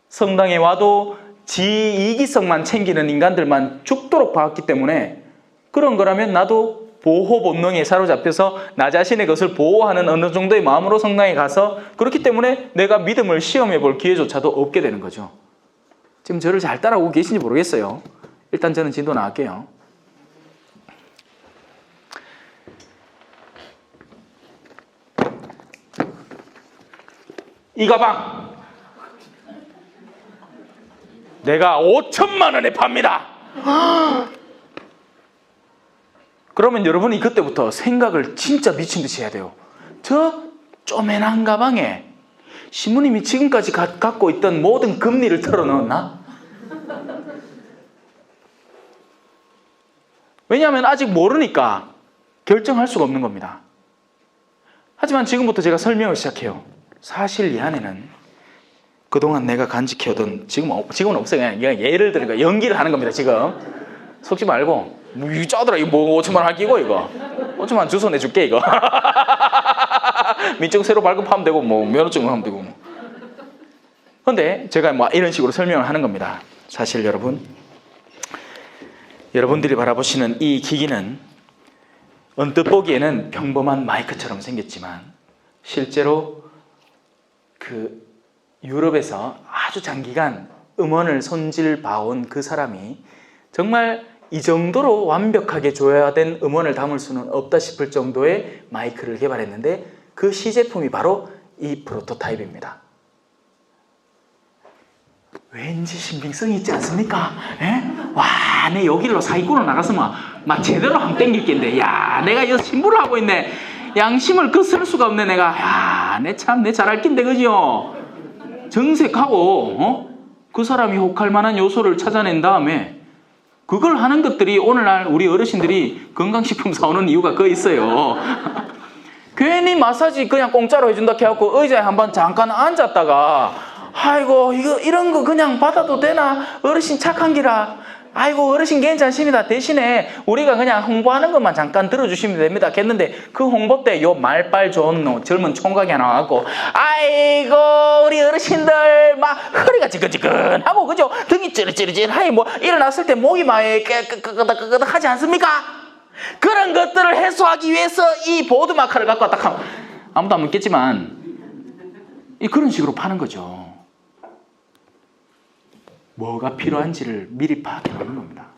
성당에 와도 지 이기성만 챙기는 인간들만 죽도록 봐왔기 때문에 그런 거라면 나도 보호 본능에 사로잡혀서 나 자신의 것을 보호하는 어느 정도의 마음으로 성당에 가서 그렇기 때문에 내가 믿음을 시험해 볼 기회조차도 없게 되는 거죠. 지금 저를 잘 따라오고 계신지 모르겠어요. 일단 저는 진도 나갈게요. 이 가방 내가 5천만 원에 팝니다. 그러면 여러분이 그때부터 생각을 진짜 미친 듯이 해야 돼요. 저 쪼매난 가방에 신부님이 지금까지 갖고 있던 모든 금리를 털어넣었나? 왜냐하면 아직 모르니까 결정할 수가 없는 겁니다. 하지만 지금부터 제가 설명을 시작해요. 사실 이 안에는 그동안 내가 간직해오던, 지금은 없어요. 그냥 예를 들어 연기를 하는 겁니다. 지금 속지 말고 이거 짜더라. 이거 뭐 5천만 원 할기고 이거 5천만 원 주소 내줄게 이거. 민증 새로 발급하면 되고 뭐 면허증 하면 되고. 근데 제가 뭐 이런 식으로 설명을 하는 겁니다. 사실 여러분들이 바라보시는 이 기기는 언뜻 보기에는 평범한 마이크처럼 생겼지만 실제로 그 유럽에서 아주 장기간 음원을 손질 봐온 그 사람이 정말 이 정도로 완벽하게 조화된 음원을 담을 수는 없다 싶을 정도의 마이크를 개발했는데 그 시제품이 바로 이 프로토타입입니다. 왠지 신빙성이 있지 않습니까? 에? 와, 내 여기로 사기꾼으로 나갔으면 막 제대로 한번 땡길 겐데, 야, 내가 여기서 신부를 하고 있네. 양심을 거스를 수가 없네, 내가. 야, 내 잘할 낀데, 그죠? 정색하고, 그 사람이 혹할 만한 요소를 찾아낸 다음에, 그걸 하는 것들이 오늘날 우리 어르신들이 건강식품 사오는 이유가 그 있어요. 괜히 마사지 그냥 공짜로 해준다 해갖고 의자에 한번 잠깐 앉았다가, 아이고 이런 거 그냥 받아도 되나? 어르신 착한 기라. 아이고 어르신 괜찮습니다. 대신에 우리가 그냥 홍보하는 것만 잠깐 들어주시면 됩니다. 했는데 그 홍보 때 요 말빨 좋은 젊은 총각이 하나 와갖고 아이고 우리 어르신들 막 허리가 지끈지끈하고 그죠? 등이 찌릿찌릿하니 뭐 일어났을 때 목이 막 끄덕끄덕 하지 않습니까? 그런 것들을 해소하기 위해서 이 보드마카를 갖고 왔다 하면 아무도 안 믿겠지만 그런 식으로 파는 거죠. 뭐가 필요한지를 미리 파악해 놓는 겁니다.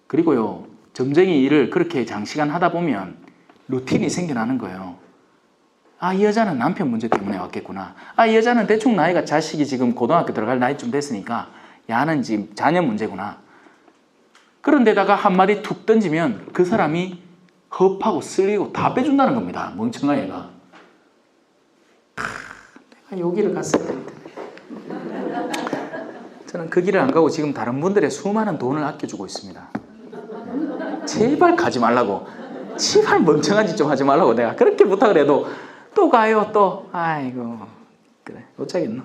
그리고요, 점쟁이 일을 그렇게 장시간 하다 보면 루틴이 생겨나는 거예요. 아, 이 여자는 남편 문제 때문에 왔겠구나. 아, 이 여자는 대충 나이가 자식이 지금 고등학교 들어갈 나이쯤 됐으니까 야는 지금 자녀 문제구나. 그런데다가 한마디 툭 던지면 그 사람이 흡하고 쓸리고 다 빼준다는 겁니다. 멍청한 애가. 내가 여기를 갔을 텐데. 저는 그 길을 안 가고 지금 다른 분들의 수많은 돈을 아껴주고 있습니다. 제발 가지 말라고. 제발 멍청한 짓 좀 하지 말라고 내가 그렇게 부탁을 해도 또 가요 또. 아이고 그래 어쩌겠노.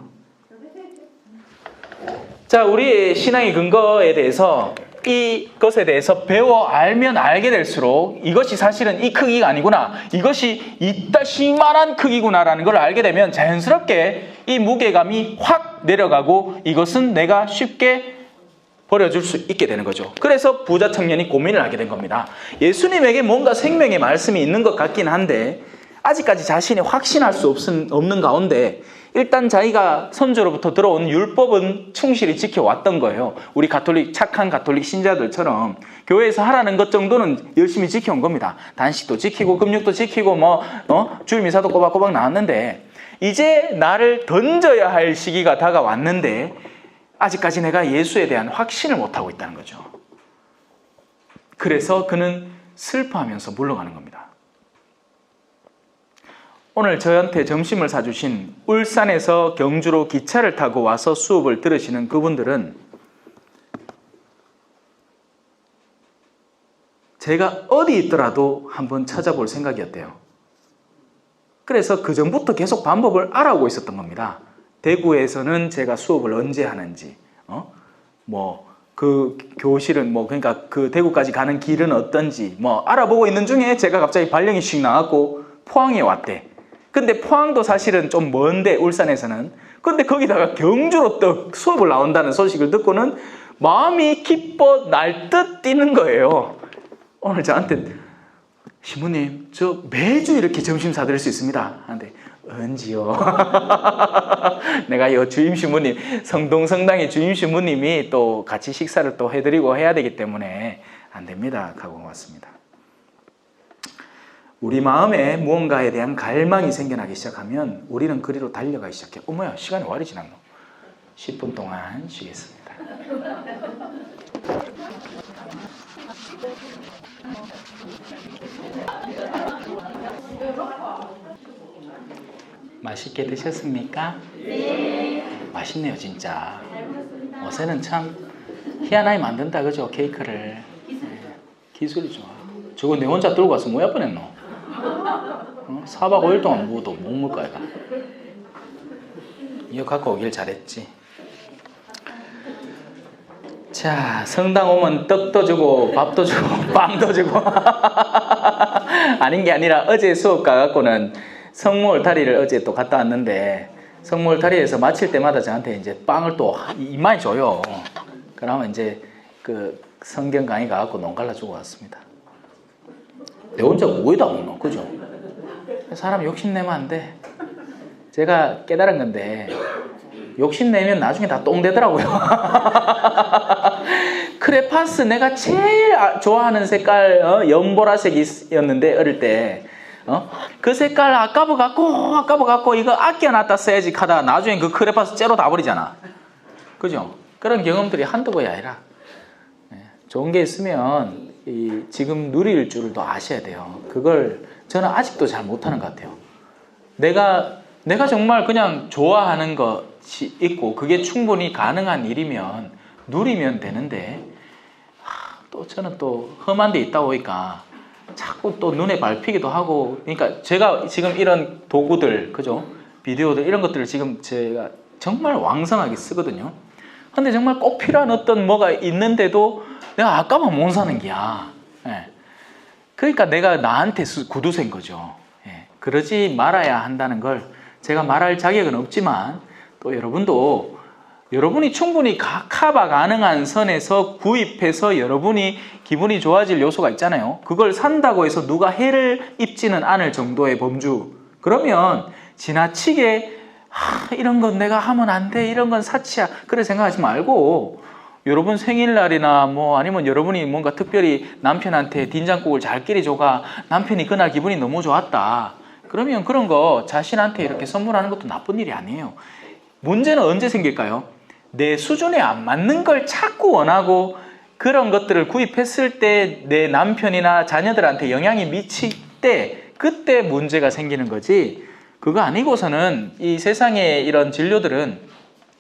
자, 우리의 신앙의 근거에 대해서 이것에 대해서 배워 알면 알게 될수록 이것이 사실은 이 크기가 아니구나, 이것이 이따시만한 크기구나라는 걸 알게 되면 자연스럽게 이 무게감이 확 내려가고 이것은 내가 쉽게 버려줄 수 있게 되는 거죠. 그래서 부자 청년이 고민을 하게 된 겁니다. 예수님에게 뭔가 생명의 말씀이 있는 것 같긴 한데 아직까지 자신이 확신할 수 없는 가운데 일단 자기가 선조로부터 들어온 율법은 충실히 지켜왔던 거예요. 우리 착한 가톨릭 신자들처럼 교회에서 하라는 것 정도는 열심히 지켜온 겁니다. 단식도 지키고 금육도 지키고 주일 미사도 꼬박꼬박 나왔는데 이제 나를 던져야 할 시기가 다가왔는데 아직까지 내가 예수에 대한 확신을 못하고 있다는 거죠. 그래서 그는 슬퍼하면서 물러가는 겁니다. 오늘 저한테 점심을 사주신 울산에서 경주로 기차를 타고 와서 수업을 들으시는 그분들은 제가 어디 있더라도 한번 찾아볼 생각이었대요. 그래서 그 전부터 계속 방법을 알아오고 있었던 겁니다. 대구에서는 제가 수업을 언제 하는지, 그 교실은 그러니까 그 대구까지 가는 길은 어떤지 알아보고 있는 중에 제가 갑자기 발령이 씩 나왔고 포항에 왔대. 근데 포항도 사실은 좀 먼데 울산에서는. 근데 거기다가 경주로 또 수업을 나온다는 소식을 듣고는 마음이 기뻐 날듯 뛰는 거예요. 오늘 저한테 신부님 저 매주 이렇게 점심 사드릴 수 있습니다 하는데 언지요? 내가 이 주임 신부님 성동성당의 주임 신부님이 또 같이 식사를 또 해드리고 해야 되기 때문에 안 됩니다 하고 왔습니다. 우리 마음에 무언가에 대한 갈망이 생겨나기 시작하면 우리는 그리로 달려가기 시작해. 어머야 시간이 와 이리 지났노? 10분 동안 쉬겠습니다. 맛있게 드셨습니까? 네. 맛있네요 진짜. 어제는 참 희한하게 만든다 그죠 케이크를. 기술이 좋아. 저거 내 혼자 들고 가서 뭐야 뻔했노? 4박 5일 동안 못 먹을 거야. 이거 갖고 오길 잘했지. 자, 성당 오면 떡도 주고 밥도 주고 빵도 주고 아닌 게 아니라 어제 수업 가갖고는 성모 울타리를 어제 또 갔다 왔는데 성모 울타리에서 마칠 때마다 저한테 이제 빵을 또 이마에 줘요. 그러면 이제 그 성경 강의 가갖고 농갈라 주고 왔습니다. 내 혼자 뭐에다 먹노? 그죠? 사람 욕심내면 안 돼. 제가 깨달은 건데 욕심내면 나중에 다 똥 되더라고요. 크레파스 내가 제일 좋아하는 색깔 연보라색이었는데 어릴 때 그 색깔 아까워갖고 이거 아껴놨다 써야지 하다가 나중에 그 크레파스 째로 다 버리잖아. 그죠? 그런 경험들이 한두 번이 아니라 좋은 게 있으면 지금 누릴 줄을 또 아셔야 돼요. 그걸 저는 아직도 잘 못하는 것 같아요. 내가 정말 그냥 좋아하는 것이 있고 그게 충분히 가능한 일이면 누리면 되는데 또 저는 또 험한 데 있다 보니까 자꾸 또 눈에 밟히기도 하고 그러니까 제가 지금 이런 도구들 그죠? 비디오들 이런 것들을 지금 제가 정말 왕성하게 쓰거든요. 근데 정말 꼭 필요한 어떤 뭐가 있는데도 내가 아까만 못 사는 게야. 그러니까 내가 나한테 구두쇠인 거죠. 그러지 말아야 한다는 걸 제가 말할 자격은 없지만 또 여러분이 충분히 커버 가능한 선에서 구입해서 여러분이 기분이 좋아질 요소가 있잖아요. 그걸 산다고 해서 누가 해를 입지는 않을 정도의 범주. 그러면 지나치게 이런 건 내가 하면 안 돼. 이런 건 사치야. 그래 생각하지 말고 여러분 생일날이나 뭐 아니면 여러분이 뭔가 특별히 남편한테 된장국을 잘끼리 줘가 남편이 그날 기분이 너무 좋았다. 그러면 그런 거 자신한테 이렇게 선물하는 것도 나쁜 일이 아니에요. 문제는 언제 생길까요? 내 수준에 안 맞는 걸 자꾸 원하고 그런 것들을 구입했을 때 내 남편이나 자녀들한테 영향이 미칠 때 그때 문제가 생기는 거지. 그거 아니고서는 이 세상의 이런 진료들은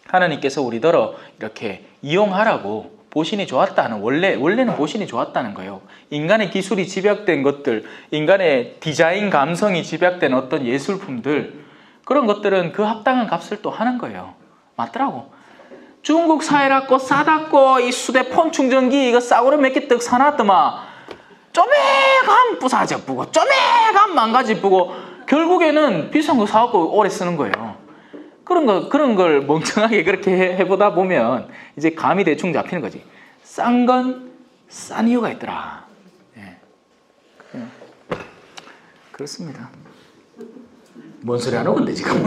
하나님께서 우리더러 이렇게 이용하라고 보신이 좋았다는 원래는 보신이 좋았다는 거예요. 인간의 기술이 집약된 것들, 인간의 디자인 감성이 집약된 어떤 예술품들 그런 것들은 그 합당한 값을 또 하는 거예요. 맞더라고. 중국 사이라고 싸다고 이 휴대폰 충전기 이거 싸구려 몇 개 떡 사놨더만 쪼매감 부사져 뿌고 쪼매감 망가지 뿌고 결국에는 비싼 거 사갖고 오래 쓰는 거예요. 그런 걸 멍청하게 그렇게 해보다 보면 이제 감이 대충 잡히는 거지. 싼 건 싼 이유가 있더라. 그렇습니다. 뭔 소리 하는 건데 지금.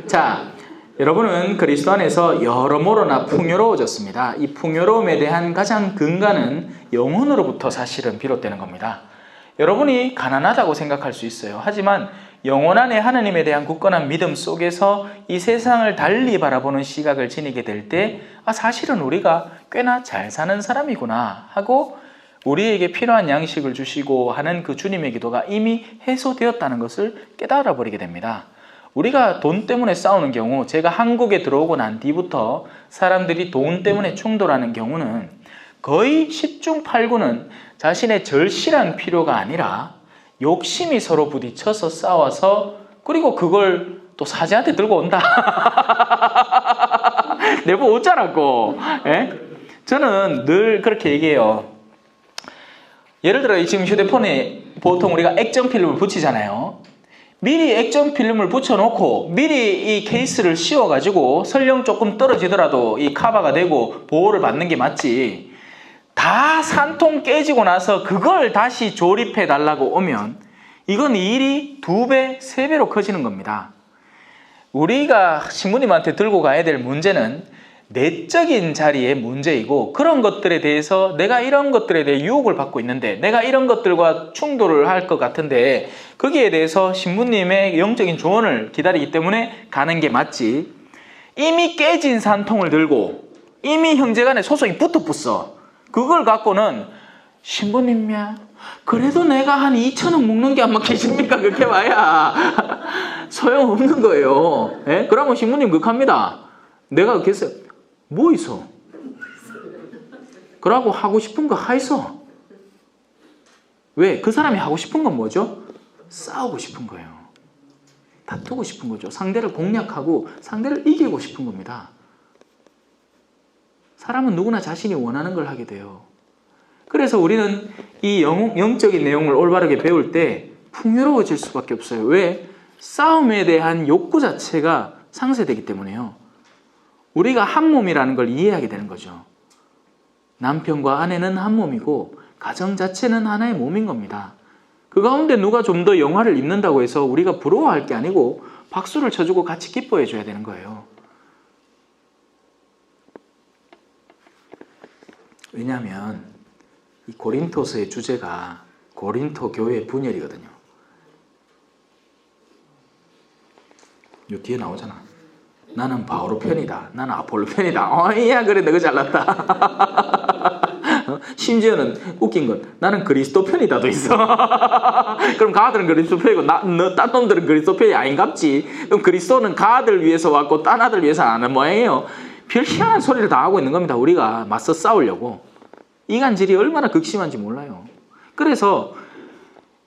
자, 여러분은 그리스도 안에서 여러모로나 풍요로워졌습니다. 이 풍요로움에 대한 가장 근간은 영혼으로부터 사실은 비롯되는 겁니다. 여러분이 가난하다고 생각할 수 있어요. 하지만 영혼 안에 하나님에 대한 굳건한 믿음 속에서 이 세상을 달리 바라보는 시각을 지니게 될 때 사실은 우리가 꽤나 잘 사는 사람이구나 하고 우리에게 필요한 양식을 주시고 하는 그 주님의 기도가 이미 해소되었다는 것을 깨달아 버리게 됩니다. 우리가 돈 때문에 싸우는 경우, 제가 한국에 들어오고 난 뒤부터 사람들이 돈 때문에 충돌하는 경우는 거의 10중 8구는 자신의 절실한 필요가 아니라 욕심이 서로 부딪혀서 싸워서 그리고 그걸 또 사제한테 들고 온다. 내가 어쩌라고. 저는 늘 그렇게 얘기해요. 예를 들어 지금 휴대폰에 보통 우리가 액정 필름을 붙이잖아요. 미리 액정 필름을 붙여놓고 미리 이 케이스를 씌워가지고 설령 조금 떨어지더라도 이 커버가 되고 보호를 받는 게 맞지. 다 다 산통 깨지고 나서 그걸 다시 조립해 달라고 오면 이건 일이 2배, 3배로 커지는 겁니다. 우리가 신부님한테 들고 가야 될 문제는 내적인 자리의 문제이고, 그런 것들에 대해서 내가 이런 것들에 대해 유혹을 받고 있는데, 내가 이런 것들과 충돌을 할 것 같은데 거기에 대해서 신부님의 영적인 조언을 기다리기 때문에 가는 게 맞지, 이미 깨진 산통을 들고 이미 형제간에 소송이 붙었어. 그걸 갖고는 신부님이야, 그래도 내가 한 2천원 먹는 게 아마 계십니까? 그렇게 와야 소용없는 거예요. 예? 그러면 신부님 극합니다. 내가 그랬어요. 뭐 있어? 그러고 하고 싶은 거 하있어. 왜? 그 사람이 하고 싶은 건 뭐죠? 싸우고 싶은 거예요. 다투고 싶은 거죠. 상대를 공략하고 상대를 이기고 싶은 겁니다. 사람은 누구나 자신이 원하는 걸 하게 돼요. 그래서 우리는 이 영적인 내용을 올바르게 배울 때 풍요로워질 수밖에 없어요. 왜? 싸움에 대한 욕구 자체가 상쇄되기 때문에요. 우리가 한 몸이라는 걸 이해하게 되는 거죠. 남편과 아내는 한 몸이고 가정 자체는 하나의 몸인 겁니다. 그 가운데 누가 좀 더 영화를 입는다고 해서 우리가 부러워할 게 아니고 박수를 쳐주고 같이 기뻐해 줘야 되는 거예요. 왜냐하면 이 고린토서의 주제가 고린토 교회 분열이거든요. 요 뒤에 나오잖아. 나는 바오로 편이다. 나는 아폴로 편이다. 어이야, 그래, 너가 잘났다. 심지어는 웃긴 건 나는 그리스도 편이다도 있어. 그럼 가들은 그리스도 편이고 너 딴 놈들은 그리스도 편이 아닌갑지. 그럼 그리스도는 가들 위해서 왔고 딴 아들 위해서 안 하는 모양이에요. 별 희한한 소리를 다 하고 있는 겁니다. 우리가 맞서 싸우려고. 이간질이 얼마나 극심한지 몰라요. 그래서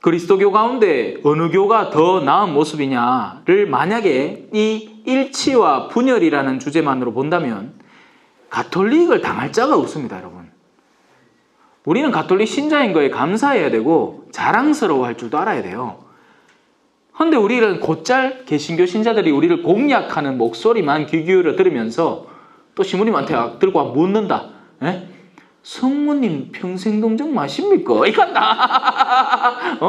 그리스도교 가운데 어느 교가 더 나은 모습이냐를 만약에 이 일치와 분열이라는 주제만으로 본다면 가톨릭을 당할 자가 없습니다, 여러분. 우리는 가톨릭 신자인 거에 감사해야 되고 자랑스러워할 줄도 알아야 돼요. 그런데 우리는 곧잘 개신교 신자들이 우리를 공략하는 목소리만 귀 기울여 들으면서 또 시모님한테 들고 와 묻는다. 에? 성모님 평생동정 마십니까? 이간다.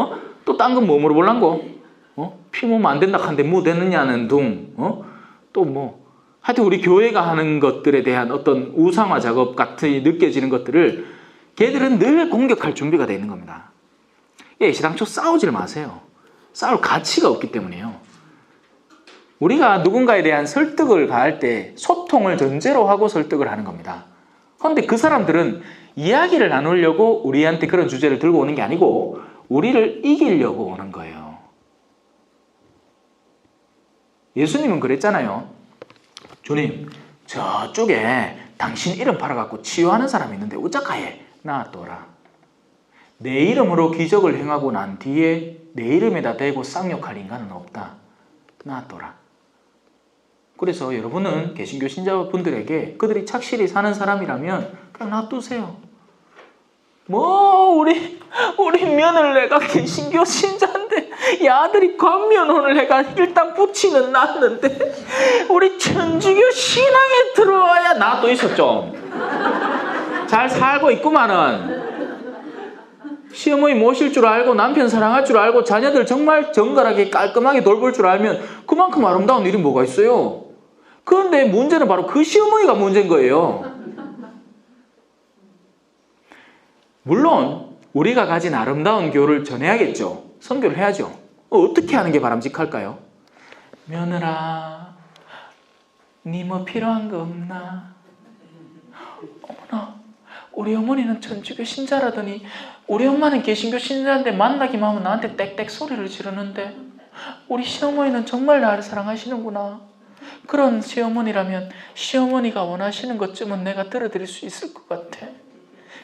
또 딴 건 뭐 물어볼란고? 피 모으면 안 된다 한데 뭐 되느냐는 둥. 또 뭐. 하여튼 우리 교회가 하는 것들에 대한 어떤 우상화 작업 같이 느껴지는 것들을 걔들은 늘 공격할 준비가 되어 있는 겁니다. 예, 시당초 싸우질 마세요. 싸울 가치가 없기 때문에요. 우리가 누군가에 대한 설득을 가할 때 소통을 전제로 하고 설득을 하는 겁니다. 그런데 그 사람들은 이야기를 나누려고 우리한테 그런 주제를 들고 오는 게 아니고 우리를 이기려고 오는 거예요. 예수님은 그랬잖아요. 주님, 저쪽에 당신 이름 팔아갖고 치유하는 사람이 있는데 어쩌까해? 놔둬라. 내 이름으로 기적을 행하고 난 뒤에 내 이름에다 대고 쌍욕할 인간은 없다. 놔둬라. 그래서 여러분은 개신교 신자분들에게 그들이 착실히 사는 사람이라면 그냥 놔두세요. 뭐 우리 며느리가 개신교 신자인데 이 아들이 관면혼을 해가 일단 붙이는 났는데 우리 천주교 신앙에 들어와야 나도 있어 좀. 잘 살고 있구만은. 시어머니 모실 줄 알고 남편 사랑할 줄 알고 자녀들 정말 정갈하게 깔끔하게 돌볼 줄 알면 그만큼 아름다운 일이 뭐가 있어요. 그런데 문제는 바로 그 시어머니가 문제인 거예요. 물론 우리가 가진 아름다운 교를 전해야겠죠. 선교를 해야죠. 어떻게 하는 게 바람직할까요? 며느라, 니 뭐 필요한 거 없나? 어머나, 우리 어머니는 천주교 신자라더니 우리 엄마는 개신교 신자인데 만나기만 하면 나한테 땡땡 소리를 지르는데 우리 시어머니는 정말 나를 사랑하시는구나. 그런 시어머니라면 시어머니가 원하시는 것쯤은 내가 들어드릴 수 있을 것 같아.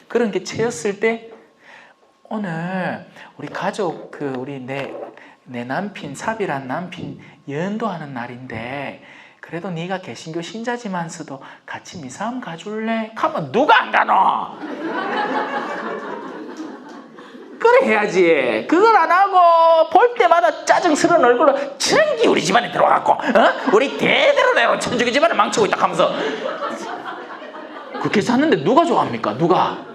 그런 게 채였을 때 오늘 우리 가족 우리 내 남편 사비란 남편 연도하는 날인데 그래도 네가 개신교 신자지만서도 같이 미사함 가줄래? 가면 누가 안 가노? 그래 해야지. 그걸 안 하고 볼 때마다 짜증스러운 얼굴로 천기 우리 집안에 들어와갖고 우리 대대로 내로 천주교 집안을 망치고 있다 하면서 그렇게 샀는데 누가 좋아합니까? 누가?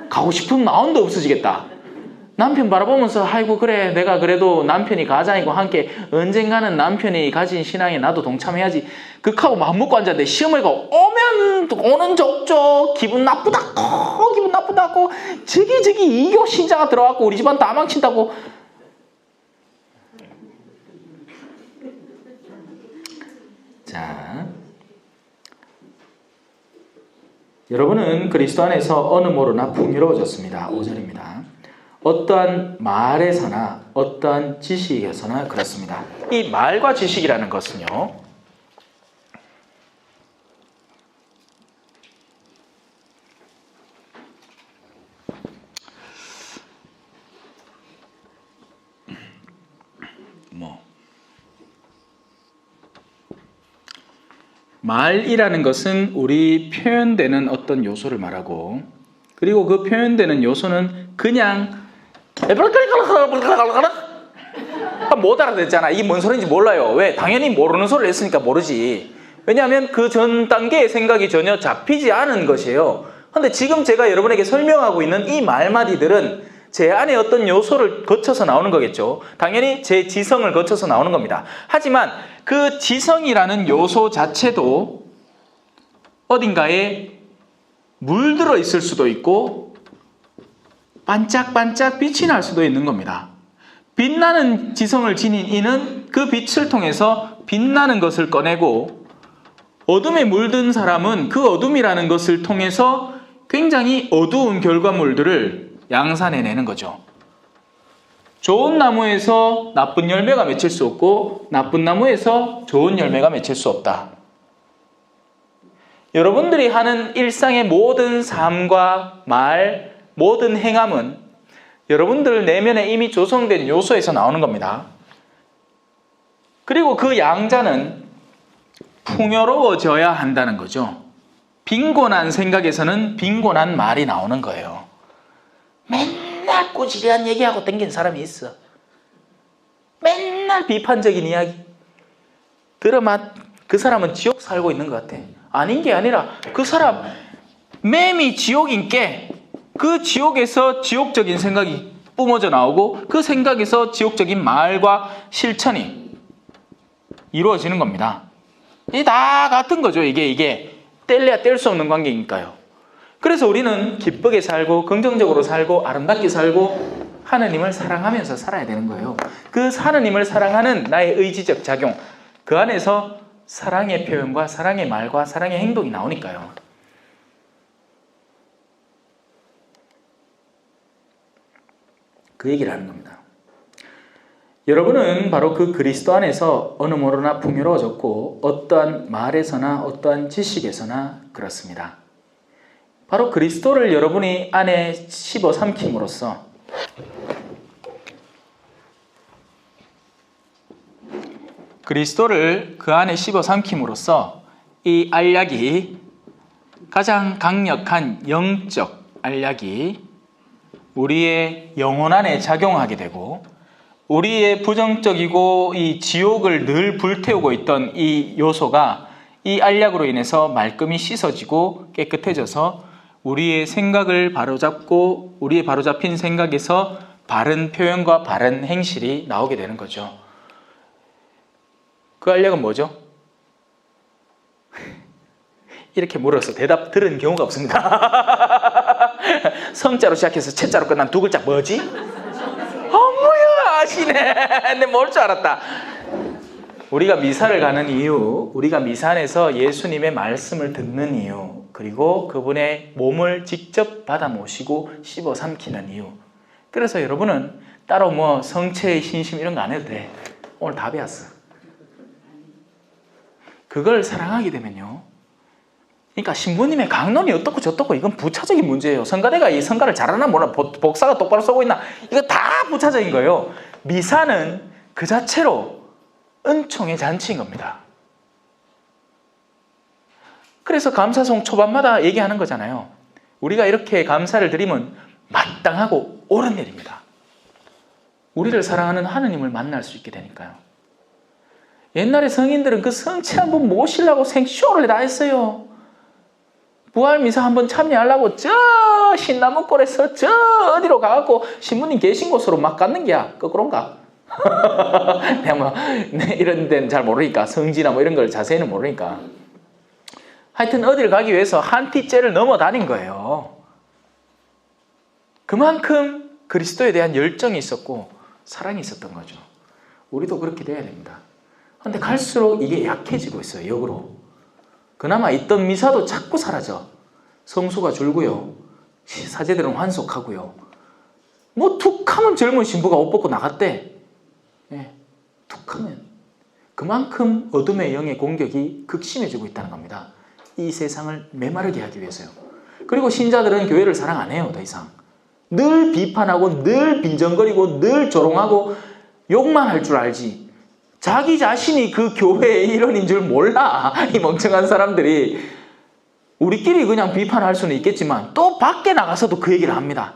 가고 싶은 마음도 없어지겠다. 남편 바라보면서 아이고 그래 내가 그래도 남편이 가장이고 함께 언젠가는 남편이 가진 신앙에 나도 동참해야지. 극하고 마음 먹고 앉았는데 시험을 가고 오는 족족 기분 나쁘다고 저기 이교 신자가 들어왔고 우리 집안 다 망친다고. 자, 여러분은 그리스도 안에서 어느 모로나 풍요로워졌습니다. 5절입니다. 어떠한 말에서나 어떠한 지식에서나 그렇습니다. 이 말과 지식이라는 것은요, 말이라는 것은 우리 표현되는 어떤 요소를 말하고, 그리고 그 표현되는 요소는 그냥 못 알아듣잖아. 이게 뭔 소리인지 몰라요. 왜? 당연히 모르는 소리를 했으니까 모르지. 왜냐하면 그 전 단계의 생각이 전혀 잡히지 않은 것이에요. 근데 지금 제가 여러분에게 설명하고 있는 이 말마디들은 제 안에 어떤 요소를 거쳐서 나오는 거겠죠. 당연히 제 지성을 거쳐서 나오는 겁니다. 하지만 그 지성이라는 요소 자체도 어딘가에 물들어 있을 수도 있고 반짝반짝 빛이 날 수도 있는 겁니다. 빛나는 지성을 지닌 이는 그 빛을 통해서 빛나는 것을 꺼내고, 어둠에 물든 사람은 그 어둠이라는 것을 통해서 굉장히 어두운 결과물들을 양산해내는 거죠. 좋은 나무에서 나쁜 열매가 맺힐 수 없고 나쁜 나무에서 좋은 열매가 맺힐 수 없다. 여러분들이 하는 일상의 모든 삶과 말, 모든 행함은 여러분들 내면에 이미 조성된 요소에서 나오는 겁니다. 그리고 그 양자는 풍요로워져야 한다는 거죠. 빈곤한 생각에서는 빈곤한 말이 나오는 거예요. 맨날 꾸지리한 얘기하고 댕긴 사람이 있어. 맨날 비판적인 이야기. 들어만 그 사람은 지옥 살고 있는 것 같아. 아닌 게 아니라 그 사람 맴이 지옥인 게 그 지옥에서 지옥적인 생각이 뿜어져 나오고 그 생각에서 지옥적인 말과 실천이 이루어지는 겁니다. 이게 다 같은 거죠. 이게 뗄래야 뗄 수 없는 관계니까요. 그래서 우리는 기쁘게 살고 긍정적으로 살고 아름답게 살고 하느님을 사랑하면서 살아야 되는 거예요. 그 하느님을 사랑하는 나의 의지적 작용, 그 안에서 사랑의 표현과 사랑의 말과 사랑의 행동이 나오니까요. 그 얘기를 하는 겁니다. 여러분은 바로 그 그리스도 안에서 어느 모로나 풍요로워졌고 어떠한 말에서나 어떠한 지식에서나 그렇습니다. 바로 그리스도를 여러분이 안에 씹어 삼킴으로써 그리스도를 그 안에 씹어 삼킴으로써 이 알약이 가장 강력한 영적 알약이 우리의 영혼 안에 작용하게 되고 우리의 부정적이고 이 지옥을 늘 불태우고 있던 이 요소가 이 알약으로 인해서 말끔히 씻어지고 깨끗해져서 우리의 생각을 바로잡고 우리의 바로잡힌 생각에서 바른 표현과 바른 행실이 나오게 되는 거죠. 그 알약은 뭐죠? 이렇게 물어서 대답 들은 경우가 없습니다. 성자로 시작해서 채자로 끝난 두 글자 뭐지? 뭐야 아시네. 내 모를 줄 알았다. 우리가 미사를 가는 이유, 우리가 미사 안에서 예수님의 말씀을 듣는 이유, 그리고 그분의 몸을 직접 받아 모시고 씹어 삼키는 이유. 그래서 여러분은 따로 뭐 성체의 신심 이런 거 안 해도 돼. 오늘 다 배웠어. 그걸 사랑하게 되면요, 그러니까 신부님의 강론이 어떻고 저떻고 이건 부차적인 문제예요. 성가대가 이 성가를 잘하나 몰라, 복사가 똑바로 쓰고 있나, 이거 다 부차적인 거예요. 미사는 그 자체로 은총의 잔치인 겁니다. 그래서 감사송 초반마다 얘기하는 거잖아요. 우리가 이렇게 감사를 드리면 마땅하고 옳은 일입니다. 우리를 사랑하는 하느님을 만날 수 있게 되니까요. 옛날에 성인들은 그 성체 한번 모시려고 생쇼를 다 했어요. 부활 미사 한번 참여하려고 저 신나무골에서 저 어디로 가갖고 신부님 계신 곳으로 막 갔는 게야. 거꾸로인가? 내가 뭐 이런 데는 잘 모르니까 성지나 뭐 이런 걸 자세히는 모르니까 하여튼 어디를 가기 위해서 한 티째를 넘어 다닌 거예요. 그만큼 그리스도에 대한 열정이 있었고 사랑이 있었던 거죠. 우리도 그렇게 돼야 됩니다. 그런데 갈수록 이게 약해지고 있어요. 역으로. 그나마 있던 미사도 자꾸 사라져. 성수가 줄고요. 사제들은 환속하고요. 뭐 툭하면 젊은 신부가 옷 벗고 나갔대. 예, 툭하면. 그만큼 어둠의 영의 공격이 극심해지고 있다는 겁니다. 이 세상을 메마르게 하기 위해서요. 그리고 신자들은 교회를 사랑 안 해요. 더 이상. 늘 비판하고 늘 빈정거리고 늘 조롱하고 욕만 할 줄 알지. 자기 자신이 그 교회의 일원인 줄 몰라. 이 멍청한 사람들이. 우리끼리 그냥 비판할 수는 있겠지만 또 밖에 나가서도 그 얘기를 합니다.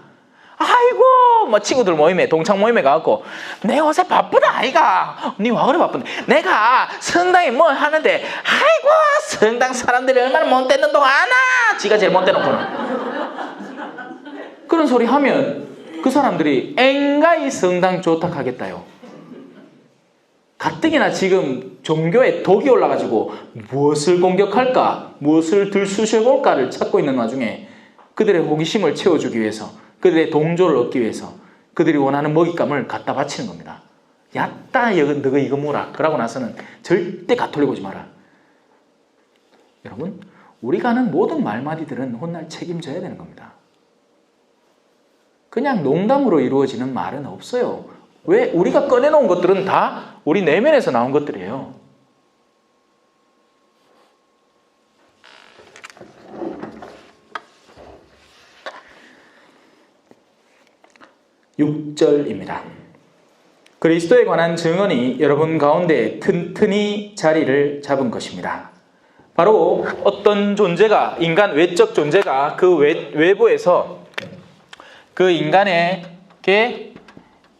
아이고 뭐 친구들 모임에 동창 모임에 가갖고 내 요새 바쁘다 아이가. 니 와 그래 바쁜데 내가 성당에 뭐 하는데 아이고 성당 사람들이 얼마나 못되는 동안 아나. 지가 제일 못되놓고는. 그런 소리 하면 그 사람들이 엥가이 성당 좋다 하겠다요. 가뜩이나 지금 종교에 독이 올라가지고 무엇을 공격할까, 무엇을 들쑤셔볼까를 찾고 있는 와중에 그들의 호기심을 채워주기 위해서, 그들의 동조를 얻기 위해서 그들이 원하는 먹잇감을 갖다 바치는 겁니다. 야따 너가 이거 뭐라 그러고 나서는 절대 가톨릭 오지 마라. 여러분, 우리가 하는 모든 말마디들은 훗날 책임져야 되는 겁니다. 그냥 농담으로 이루어지는 말은 없어요. 왜? 우리가 꺼내놓은 것들은 다 우리 내면에서 나온 것들이에요. (6절입니다) 그리스도에 관한 증언이 여러분 가운데 튼튼히 자리를 잡은 것입니다. 바로 어떤 존재가, 인간 외적 존재가 그 외부에서 그 인간에게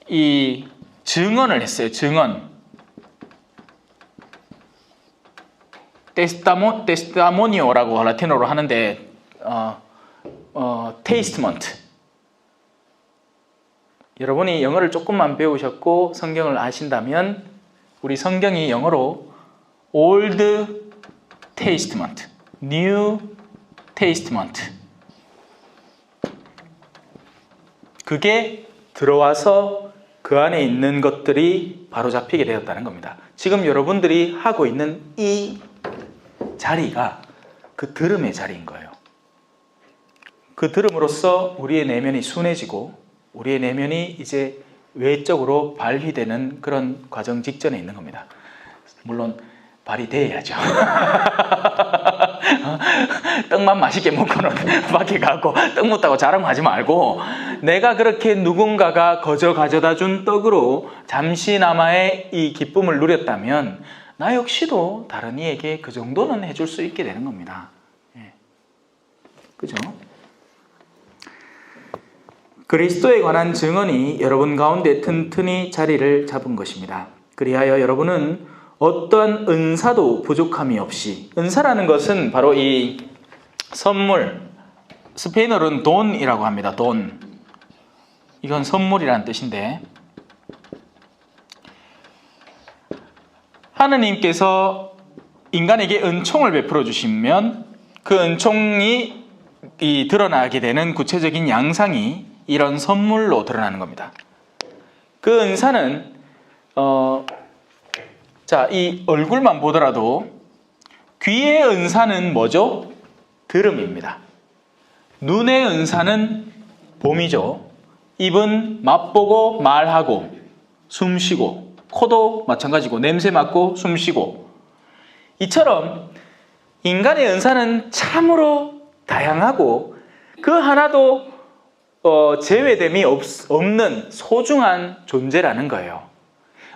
이 증언을 했어요. 증언. 테스타모니오라고 라틴어로 하는데 테이스트먼트. 여러분이 영어를 조금만 배우셨고 성경을 아신다면 우리 성경이 영어로 Old Testament, New Testament. 그게 들어와서 그 안에 있는 것들이 바로 잡히게 되었다는 겁니다. 지금 여러분들이 하고 있는 이 자리가 그 들음의 자리인 거예요. 그 들음으로써 우리의 내면이 순해지고 우리의 내면이 이제 외적으로 발휘되는 그런 과정 직전에 있는 겁니다. 물론 발휘돼야죠. 떡만 맛있게 먹고는 밖에 가고 떡 먹다고 자랑하지 말고 내가 그렇게 누군가가 거저 가져다 준 떡으로 잠시나마의 이 기쁨을 누렸다면 나 역시도 다른 이에게 그 정도는 해줄 수 있게 되는 겁니다. 예. 그죠? 그리스도에 관한 증언이 여러분 가운데 튼튼히 자리를 잡은 것입니다. 그리하여 여러분은 어떠한 은사도 부족함이 없이, 은사라는 것은 바로 이 선물, 스페인어로는 돈이라고 합니다. 돈. 이건 선물이라는 뜻인데 하느님께서 인간에게 은총을 베풀어 주시면 그 은총이 드러나게 되는 구체적인 양상이 이런 선물로 드러나는 겁니다. 그 은사는 이 얼굴만 보더라도 귀의 은사는 뭐죠? 들음입니다. 눈의 은사는 봄이죠. 입은 맛보고 말하고 숨쉬고, 코도 마찬가지고 냄새 맡고 숨쉬고. 이처럼 인간의 은사는 참으로 다양하고 그 하나도 제외됨이 없는 소중한 존재라는 거예요.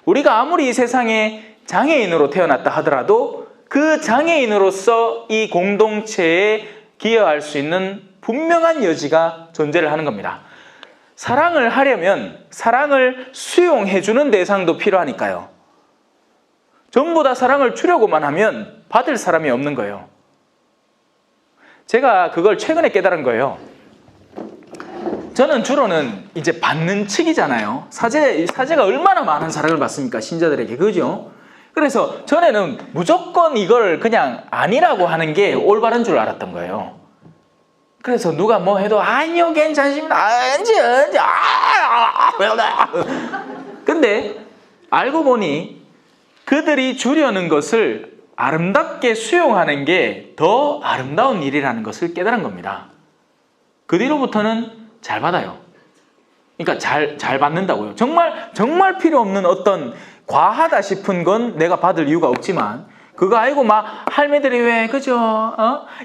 우리가 아무리 이 세상에 장애인으로 태어났다 하더라도 그 장애인으로서 이 공동체에 기여할 수 있는 분명한 여지가 존재를 하는 겁니다. 사랑을 하려면 사랑을 수용해주는 대상도 필요하니까요. 전부 다 사랑을 주려고만 하면 받을 사람이 없는 거예요. 제가 그걸 최근에 깨달은 거예요. 저는 주로는 이제 받는 측이잖아요. 사제가 얼마나 많은 사랑을 받습니까? 신자들에게. 그죠? 그래서 전에는 무조건 이걸 그냥 아니라고 하는 게 올바른 줄 알았던 거예요. 그래서 누가 뭐 해도 아니요 괜찮습니다. 근데 알고 보니 그들이 주려는 것을 아름답게 수용하는 게 더 아름다운 일이라는 것을 깨달은 겁니다. 그 뒤로부터는 잘 받아요. 그러니까 잘 받는다고요. 정말 필요 없는 어떤 과하다 싶은 건 내가 받을 이유가 없지만 그거 아니고 막 할매들이 왜 그죠?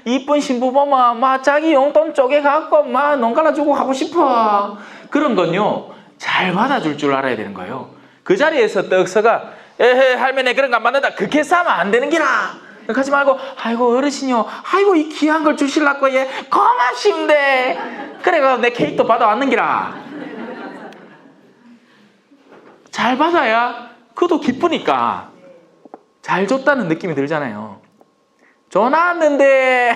이쁜 신부 보면 막 자기 용돈 쪼개 갖고 막 농가라 주고 하고 싶어. 그런 건요 잘 받아줄 줄 알아야 되는 거예요. 그 자리에서 떡 서가 에헤 할매네 그런 거 안 받는다. 그렇게 싸면 안 되는 기라. 하지 말고 아이고 어르신이요 아이고 이 귀한 걸 주실라고 예 고맙심데 그래가 내 케이크도 받아왔는 기라. 잘 받아야 그도 기쁘니까 잘 줬다는 느낌이 들잖아요. 전화 왔는데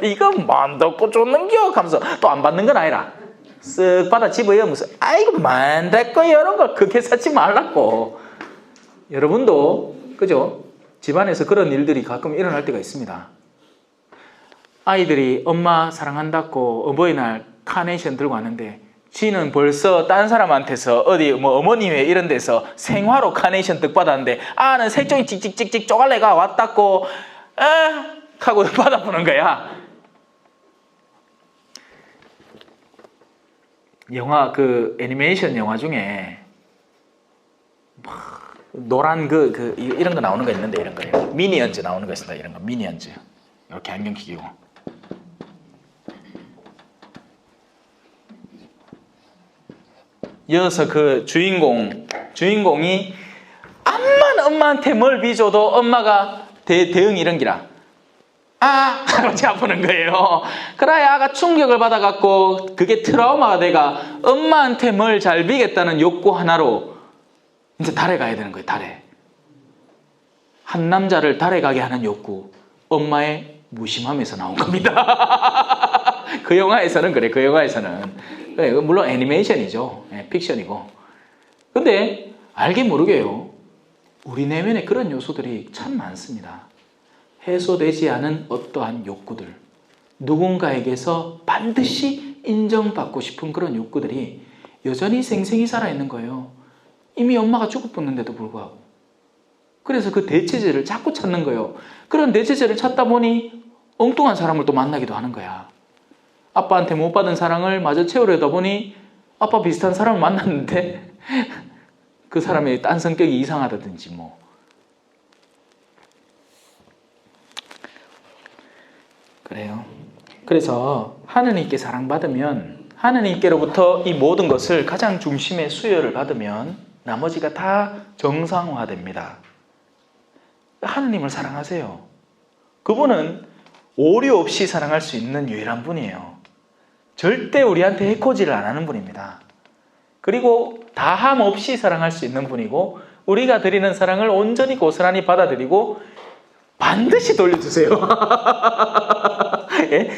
이거 만덕고 줬는겨 하면서 또 안 받는 건 아니라 쓱 받아 집어요. 무슨 아이고 만덕고 이런 걸 그렇게 사지 말라고. 여러분도 그죠? 집안에서 그런 일들이 가끔 일어날 때가 있습니다. 아이들이 엄마 사랑한다고 어버이날 카네이션 들고 왔는데 지는 벌써 딴 사람한테서 어디 뭐 어머니회 이런 데서 생화로 카네이션 떡 받았는데 아는 색종이 찍찍찍찍 쪼갈래가 왔다고 하고 받아보는 거야. 영화 그 애니메이션 영화 중에 노란 이런 거 나오는 거 있는데 이런 거 미니언즈 나오는 거 있습니다. 이런 거 미니언즈 이렇게 안경 끼고 이어서 그 주인공이 암만 엄마한테 뭘 빚어도 엄마가 대응 이런 기라 하고 잡는 거예요. 그래야 아가 충격을 받아갖고 그게 트라우마가 돼가 엄마한테 뭘 잘 비겠다는 욕구 하나로 이제 달에 가야 되는 거예요. 달에. 한 남자를 달에 가게 하는 욕구 엄마의 무심함에서 나온 겁니다. 그 영화에서는 그래. 그 영화에서는 그래, 물론 애니메이션이죠. 픽션이고. 근데 알게 모르게요. 우리 내면에 그런 요소들이 참 많습니다. 해소되지 않은 어떠한 욕구들, 누군가에게서 반드시 인정받고 싶은 그런 욕구들이 여전히 생생히 살아있는 거예요. 이미 엄마가 죽어버렸는데도 불구하고. 그래서 그 대체제를 자꾸 찾는 거예요. 그런 대체제를 찾다 보니 엉뚱한 사람을 또 만나기도 하는 거야. 아빠한테 못 받은 사랑을 마저 채우려다 보니 아빠 비슷한 사람을 만났는데 그 사람의 딴 성격이 이상하다든지 뭐. 그래요. 그래서 하느님께 사랑받으면 하느님께로부터 이 모든 것을 가장 중심의 수혈을 받으면 나머지가 다 정상화됩니다. 하느님을 사랑하세요. 그분은 오류 없이 사랑할 수 있는 유일한 분이에요. 절대 우리한테 해코지를 안 하는 분입니다. 그리고 다함 없이 사랑할 수 있는 분이고 우리가 드리는 사랑을 온전히 고스란히 받아들이고 반드시 돌려주세요. 예?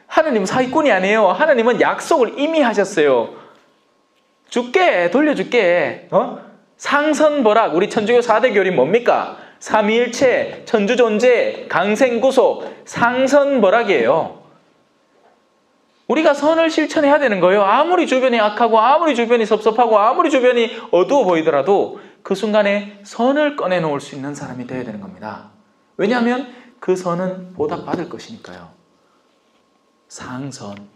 하느님은 사기꾼이 아니에요. 하느님은 약속을 이미 하셨어요. 줄게, 돌려줄게. 상선벌악, 우리 천주교 4대 교리 뭡니까? 삼위일체, 천주존재, 강생구속, 상선벌악이에요. 우리가 선을 실천해야 되는 거예요. 아무리 주변이 악하고 아무리 주변이 섭섭하고 아무리 주변이 어두워 보이더라도 그 순간에 선을 꺼내놓을 수 있는 사람이 되어야 되는 겁니다. 왜냐하면 그 선은 보답받을 것이니까요. 상선,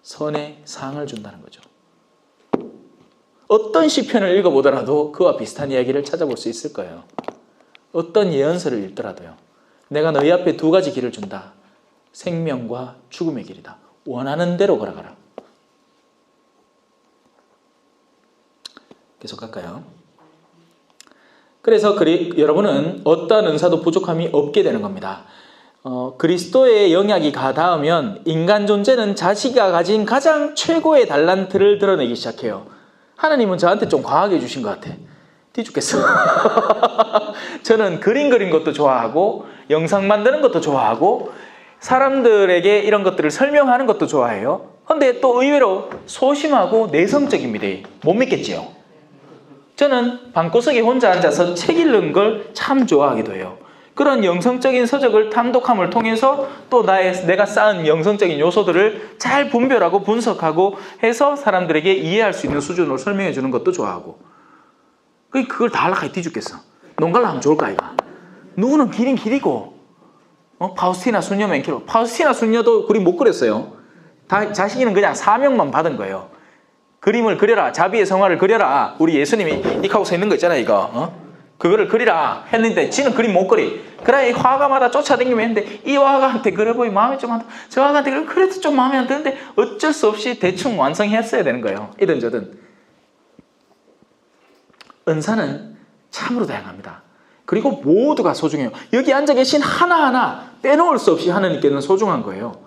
선의 상을 준다는 거죠. 어떤 시편을 읽어보더라도 그와 비슷한 이야기를 찾아볼 수 있을 거예요. 어떤 예언서를 읽더라도요. 내가 너희 앞에 두 가지 길을 준다. 생명과 죽음의 길이다. 원하는 대로 걸어가라. 계속 갈까요? 그래서 여러분은 어떠한 은사도 부족함이 없게 되는 겁니다. 그리스도의 영향이 가닿으면 인간 존재는 자기가 가진 가장 최고의 달란트를 드러내기 시작해요. 하나님은 저한테 좀 과하게 주신 것 같아. 뒤죽겠어. 저는 그림 그리는 것도 좋아하고 영상 만드는 것도 좋아하고 사람들에게 이런 것들을 설명하는 것도 좋아해요. 근데 또 의외로 소심하고 내성적입니다. 못 믿겠지요? 저는 방구석에 혼자 앉아서 책 읽는 걸 참 좋아하기도 해요. 그런 영성적인 서적을 탐독함을 통해서 또 내가 쌓은 영성적인 요소들을 잘 분별하고 분석하고 해서 사람들에게 이해할 수 있는 수준으로 설명해 주는 것도 좋아하고. 그걸 다 하려고 뒤죽겠어. 농갈라 하면 좋을까 이가. 누구는 길인 길이고 파우스티나 수녀 맨키로. 파우스티나 수녀도 그림 못 그렸어요. 자신은 그냥 사명만 받은 거예요. 그림을 그려라. 자비의 성화를 그려라. 우리 예수님이 이렇게 하고 서 있는 거 있잖아요 이거. 그거를 그리라 했는데 지는 그림 못 그리. 그래 이 화가마다 쫓아다니면 했는데 이 화가한테 그래 보이 마음에 좀 안 들어. 저 화가한테 그래도 좀 마음에 안 드는데 어쩔 수 없이 대충 완성했어야 되는 거예요. 이든 저든. 은사는 참으로 다양합니다. 그리고 모두가 소중해요. 여기 앉아 계신 하나하나 빼놓을 수 없이 하나님께는 소중한 거예요.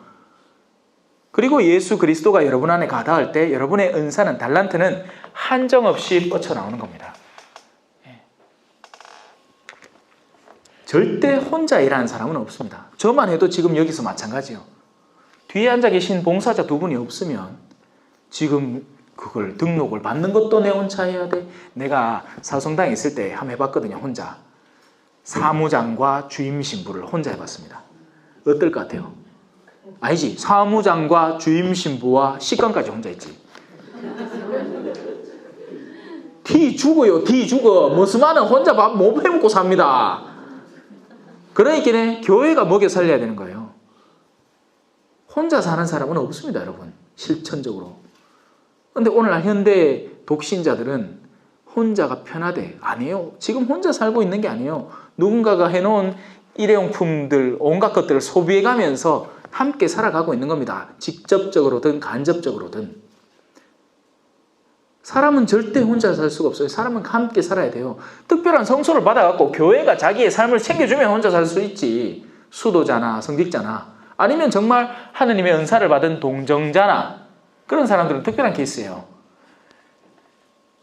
그리고 예수 그리스도가 여러분 안에 가닿을 때 여러분의 은사는 달란트는 한정없이 뻗쳐나오는 겁니다. 절대 혼자 일하는 사람은 없습니다. 저만 해도 지금 여기서 마찬가지요. 뒤에 앉아 계신 봉사자 두 분이 없으면 지금 그걸 등록을 받는 것도 내 혼자 해야 돼. 내가 사성당에 있을 때 한번 해봤거든요. 혼자. 사무장과 주임 신부를 혼자 해봤습니다. 어떨 것 같아요? 아니지. 사무장과 주임 신부와 식권까지 혼자 했지. 티 죽어요. 티 죽어. 무슨말은 혼자 밥 못 해먹고 삽니다. 그러니까 교회가 먹여 살려야 되는 거예요. 혼자 사는 사람은 없습니다, 여러분. 실천적으로. 근데 오늘날 현대 독신자들은 혼자가 편하대. 아니에요. 지금 혼자 살고 있는 게 아니에요. 누군가가 해놓은 일회용품들, 온갖 것들을 소비해가면서 함께 살아가고 있는 겁니다. 직접적으로든 간접적으로든. 사람은 절대 혼자 살 수가 없어요. 사람은 함께 살아야 돼요. 특별한 성소를 받아갖고 교회가 자기의 삶을 챙겨주면 혼자 살 수 있지. 수도자나 성직자나 아니면 정말 하느님의 은사를 받은 동정자나 그런 사람들은 특별한 케이스예요.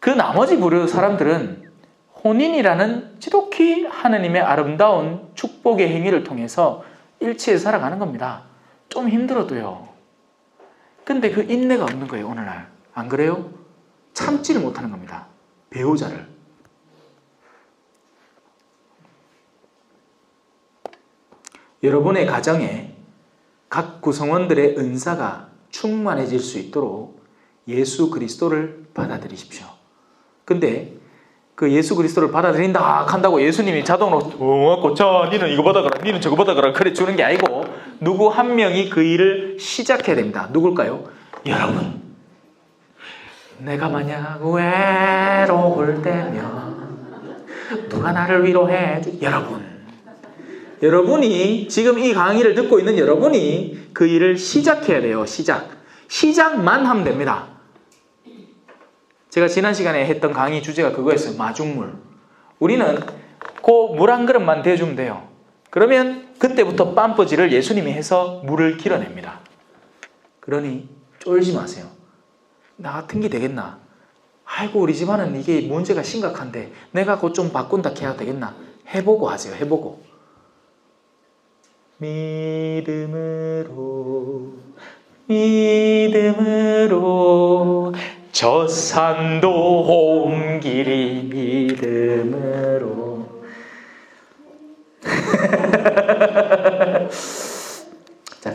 그 나머지 부류 사람들은 혼인이라는 지독히 하느님의 아름다운 축복의 행위를 통해서 일치해 살아가는 겁니다. 좀 힘들어도요. 근데 그 인내가 없는 거예요, 오늘날. 안 그래요? 참지를 못하는 겁니다. 배우자를. 여러분의 가정에 각 구성원들의 은사가 충만해질 수 있도록 예수 그리스도를 받아들이십시오. 근데 그 예수 그리스도를 받아들인다 한다고 예수님이 자동으로 자 니는 이거 받아가라 니는 저거 받아가라 그래 주는 게 아니고 누구 한 명이 그 일을 시작해야 됩니다. 누굴까요? 여러분. 내가 만약 외로울 때면 누가 나를 위로해 주 여러분이 지금 이 강의를 듣고 있는 여러분이 그 일을 시작해야 돼요. 시작만 하면 됩니다. 제가 지난 시간에 했던 강의 주제가 그거였어요. 마중물. 우리는 그 물 한 그릇만 대주면 돼요. 그러면 그때부터 빰버지를 예수님이 해서 물을 길어냅니다. 그러니 쫄지 마세요. 나 같은 게 되겠나? 아이고 우리 집안은 이게 문제가 심각한데 내가 그거 좀 바꾼다 해야 되겠나? 해보고 하세요. 해보고. 믿음으로 저 산도 옮기리 믿음으로. 자,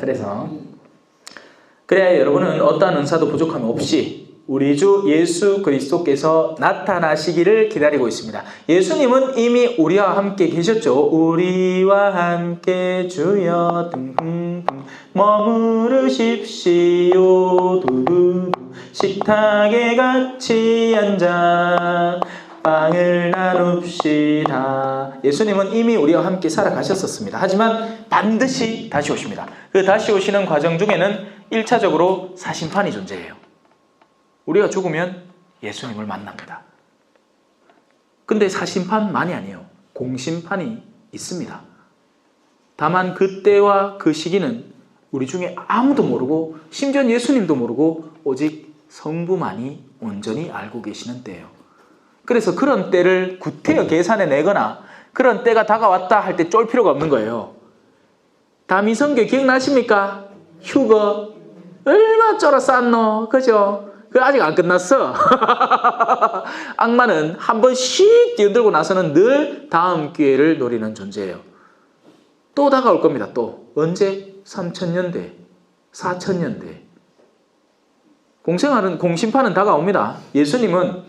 그래야 여러분은 어떠한 은사도 부족함 없이 우리 주 예수 그리스도께서 나타나시기를 기다리고 있습니다. 예수님은 이미 우리와 함께 계셨죠. 우리와 함께 주여 머무르십시오. 식탁에 같이 앉아 빵을 나눕시다. 예수님은 이미 우리와 함께 살아가셨었습니다. 하지만 반드시 다시 오십니다. 그 다시 오시는 과정 중에는 1차적으로 사심판이 존재해요. 우리가 죽으면 예수님을 만납니다. 근데 사심판만이 아니에요. 공심판이 있습니다. 다만 그때와 그 시기는 우리 중에 아무도 모르고 심지어 예수님도 모르고 오직 성부만이 온전히 알고 계시는 때예요. 그래서 그런 때를 구태여 계산해 내거나 그런 때가 다가왔다 할 때 쫄 필요가 없는 거예요. 다미성교 기억나십니까? 휴거 얼마나 쫄아 쌌노, 그죠? 그 아직 안 끝났어. 악마는 한 번 씩 뛰어들고 나서는 늘 다음 기회를 노리는 존재예요. 또 다가올 겁니다. 또 언제? 3000년대, 4000년대. 공심판은 다가옵니다. 예수님은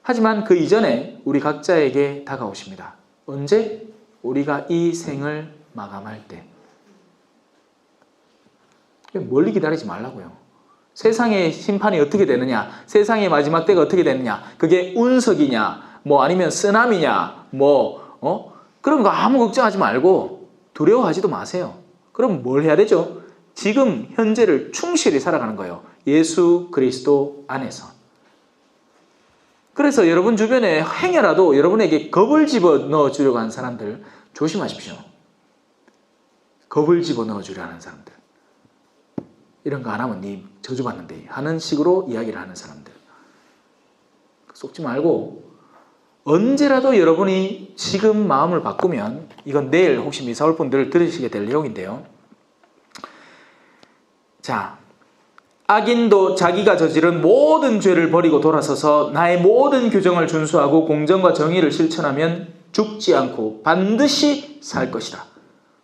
하지만 그 이전에 우리 각자에게 다가오십니다. 언제? 우리가 이 생을 마감할 때. 멀리 기다리지 말라고요. 세상의 심판이 어떻게 되느냐, 세상의 마지막 때가 어떻게 되느냐, 그게 운석이냐, 뭐 아니면 쓰나미냐, 그런 거 아무 걱정하지 말고 두려워하지도 마세요. 그럼 뭘 해야 되죠? 지금 현재를 충실히 살아가는 거예요. 예수 그리스도 안에서. 그래서 여러분 주변에 행여라도 여러분에게 겁을 집어넣어 주려고 하는 사람들 조심하십시오. 겁을 집어넣어 주려 하는 사람들. 이런 거 안 하면 네 저주받는데 하는 식으로 이야기를 하는 사람들. 속지 말고 언제라도 여러분이 지금 마음을 바꾸면, 이건 내일 혹시 미사 올 분들 들으시게 될 내용인데요. 자, 악인도 자기가 저지른 모든 죄를 버리고 돌아서서 나의 모든 규정을 준수하고 공정과 정의를 실천하면 죽지 않고 반드시 살 것이다.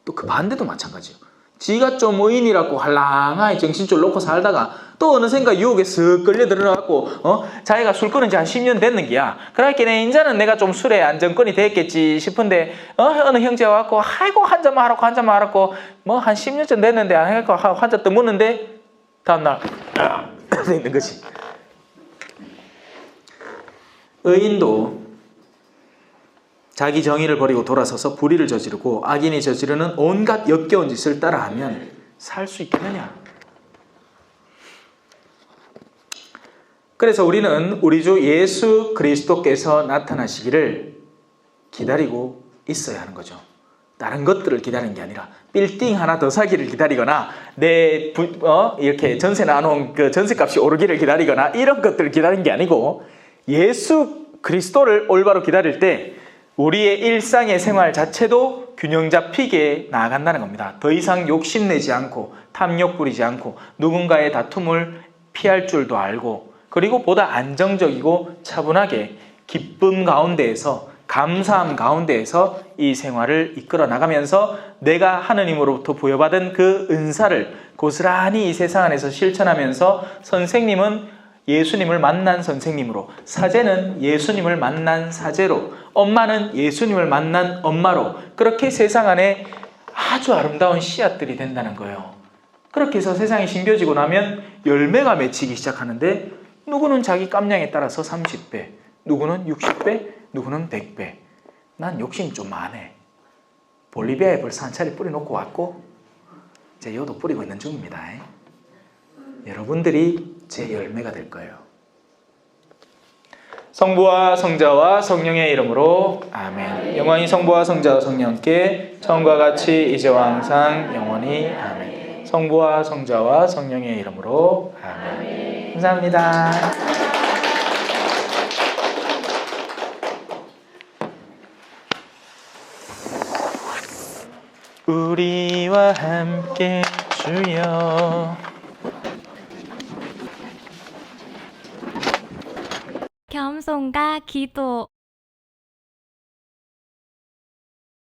또 그 반대도 마찬가지예요. 지가 좀 의인이라고 할랑하게 정신줄 놓고 살다가 또 어느샌가 유혹에 쓱 끌려 들어가고 자기가 술 끊은 지 한 10년 됐는 기야. 그러니까 이제는 내가 좀 술에 안정권이 됐겠지 싶은데 어느 형제가 왔고 아이고 한 잔만 하라고 뭐 한 10년쯤 됐는데 한 잔 떠먹는데 다음날 있는 거지. 의인도 자기 정의를 버리고 돌아서서 불의를 저지르고 악인이 저지르는 온갖 역겨운 짓을 따라하면 살 수 있겠느냐? 그래서 우리는 우리 주 예수 그리스도께서 나타나시기를 기다리고 있어야 하는 거죠. 다른 것들을 기다리는 게 아니라 빌딩 하나 더 사기를 기다리거나 이렇게 전세 나눈 그 전세값이 오르기를 기다리거나 이런 것들을 기다리는 게 아니고 예수 그리스도를 올바로 기다릴 때 우리의 일상의 생활 자체도 균형 잡히게 나아간다는 겁니다. 더 이상 욕심내지 않고 탐욕 부리지 않고 누군가의 다툼을 피할 줄도 알고, 그리고 보다 안정적이고 차분하게 기쁨 가운데에서, 감사함 가운데에서 이 생활을 이끌어 나가면서 내가 하느님으로부터 부여받은 그 은사를 고스란히 이 세상 안에서 실천하면서 선생님은 예수님을 만난 선생님으로, 사제는 예수님을 만난 사제로, 엄마는 예수님을 만난 엄마로, 그렇게 세상 안에 아주 아름다운 씨앗들이 된다는 거예요. 그렇게 해서 세상이 심겨지고 나면 열매가 맺히기 시작하는데, 누구는 자기 깜냥에 따라서 30배, 누구는 60배, 누구는 100배. 난 욕심 좀 많네. 볼리비아에 벌써 한 차례 뿌려놓고 왔고 이제 여도 뿌리고 있는 중입니다. 여러분들이 제 열매가 될 거예요. 성부와 성자와 성령의 이름으로 아멘. 영원히 성부와 성자와 성령께 처음과 같이 이제와 항상 영원히 아멘. 성부와 성자와 성령의 이름으로 아멘. 감사합니다. 우리와 함께 주여. 겸손과 기도.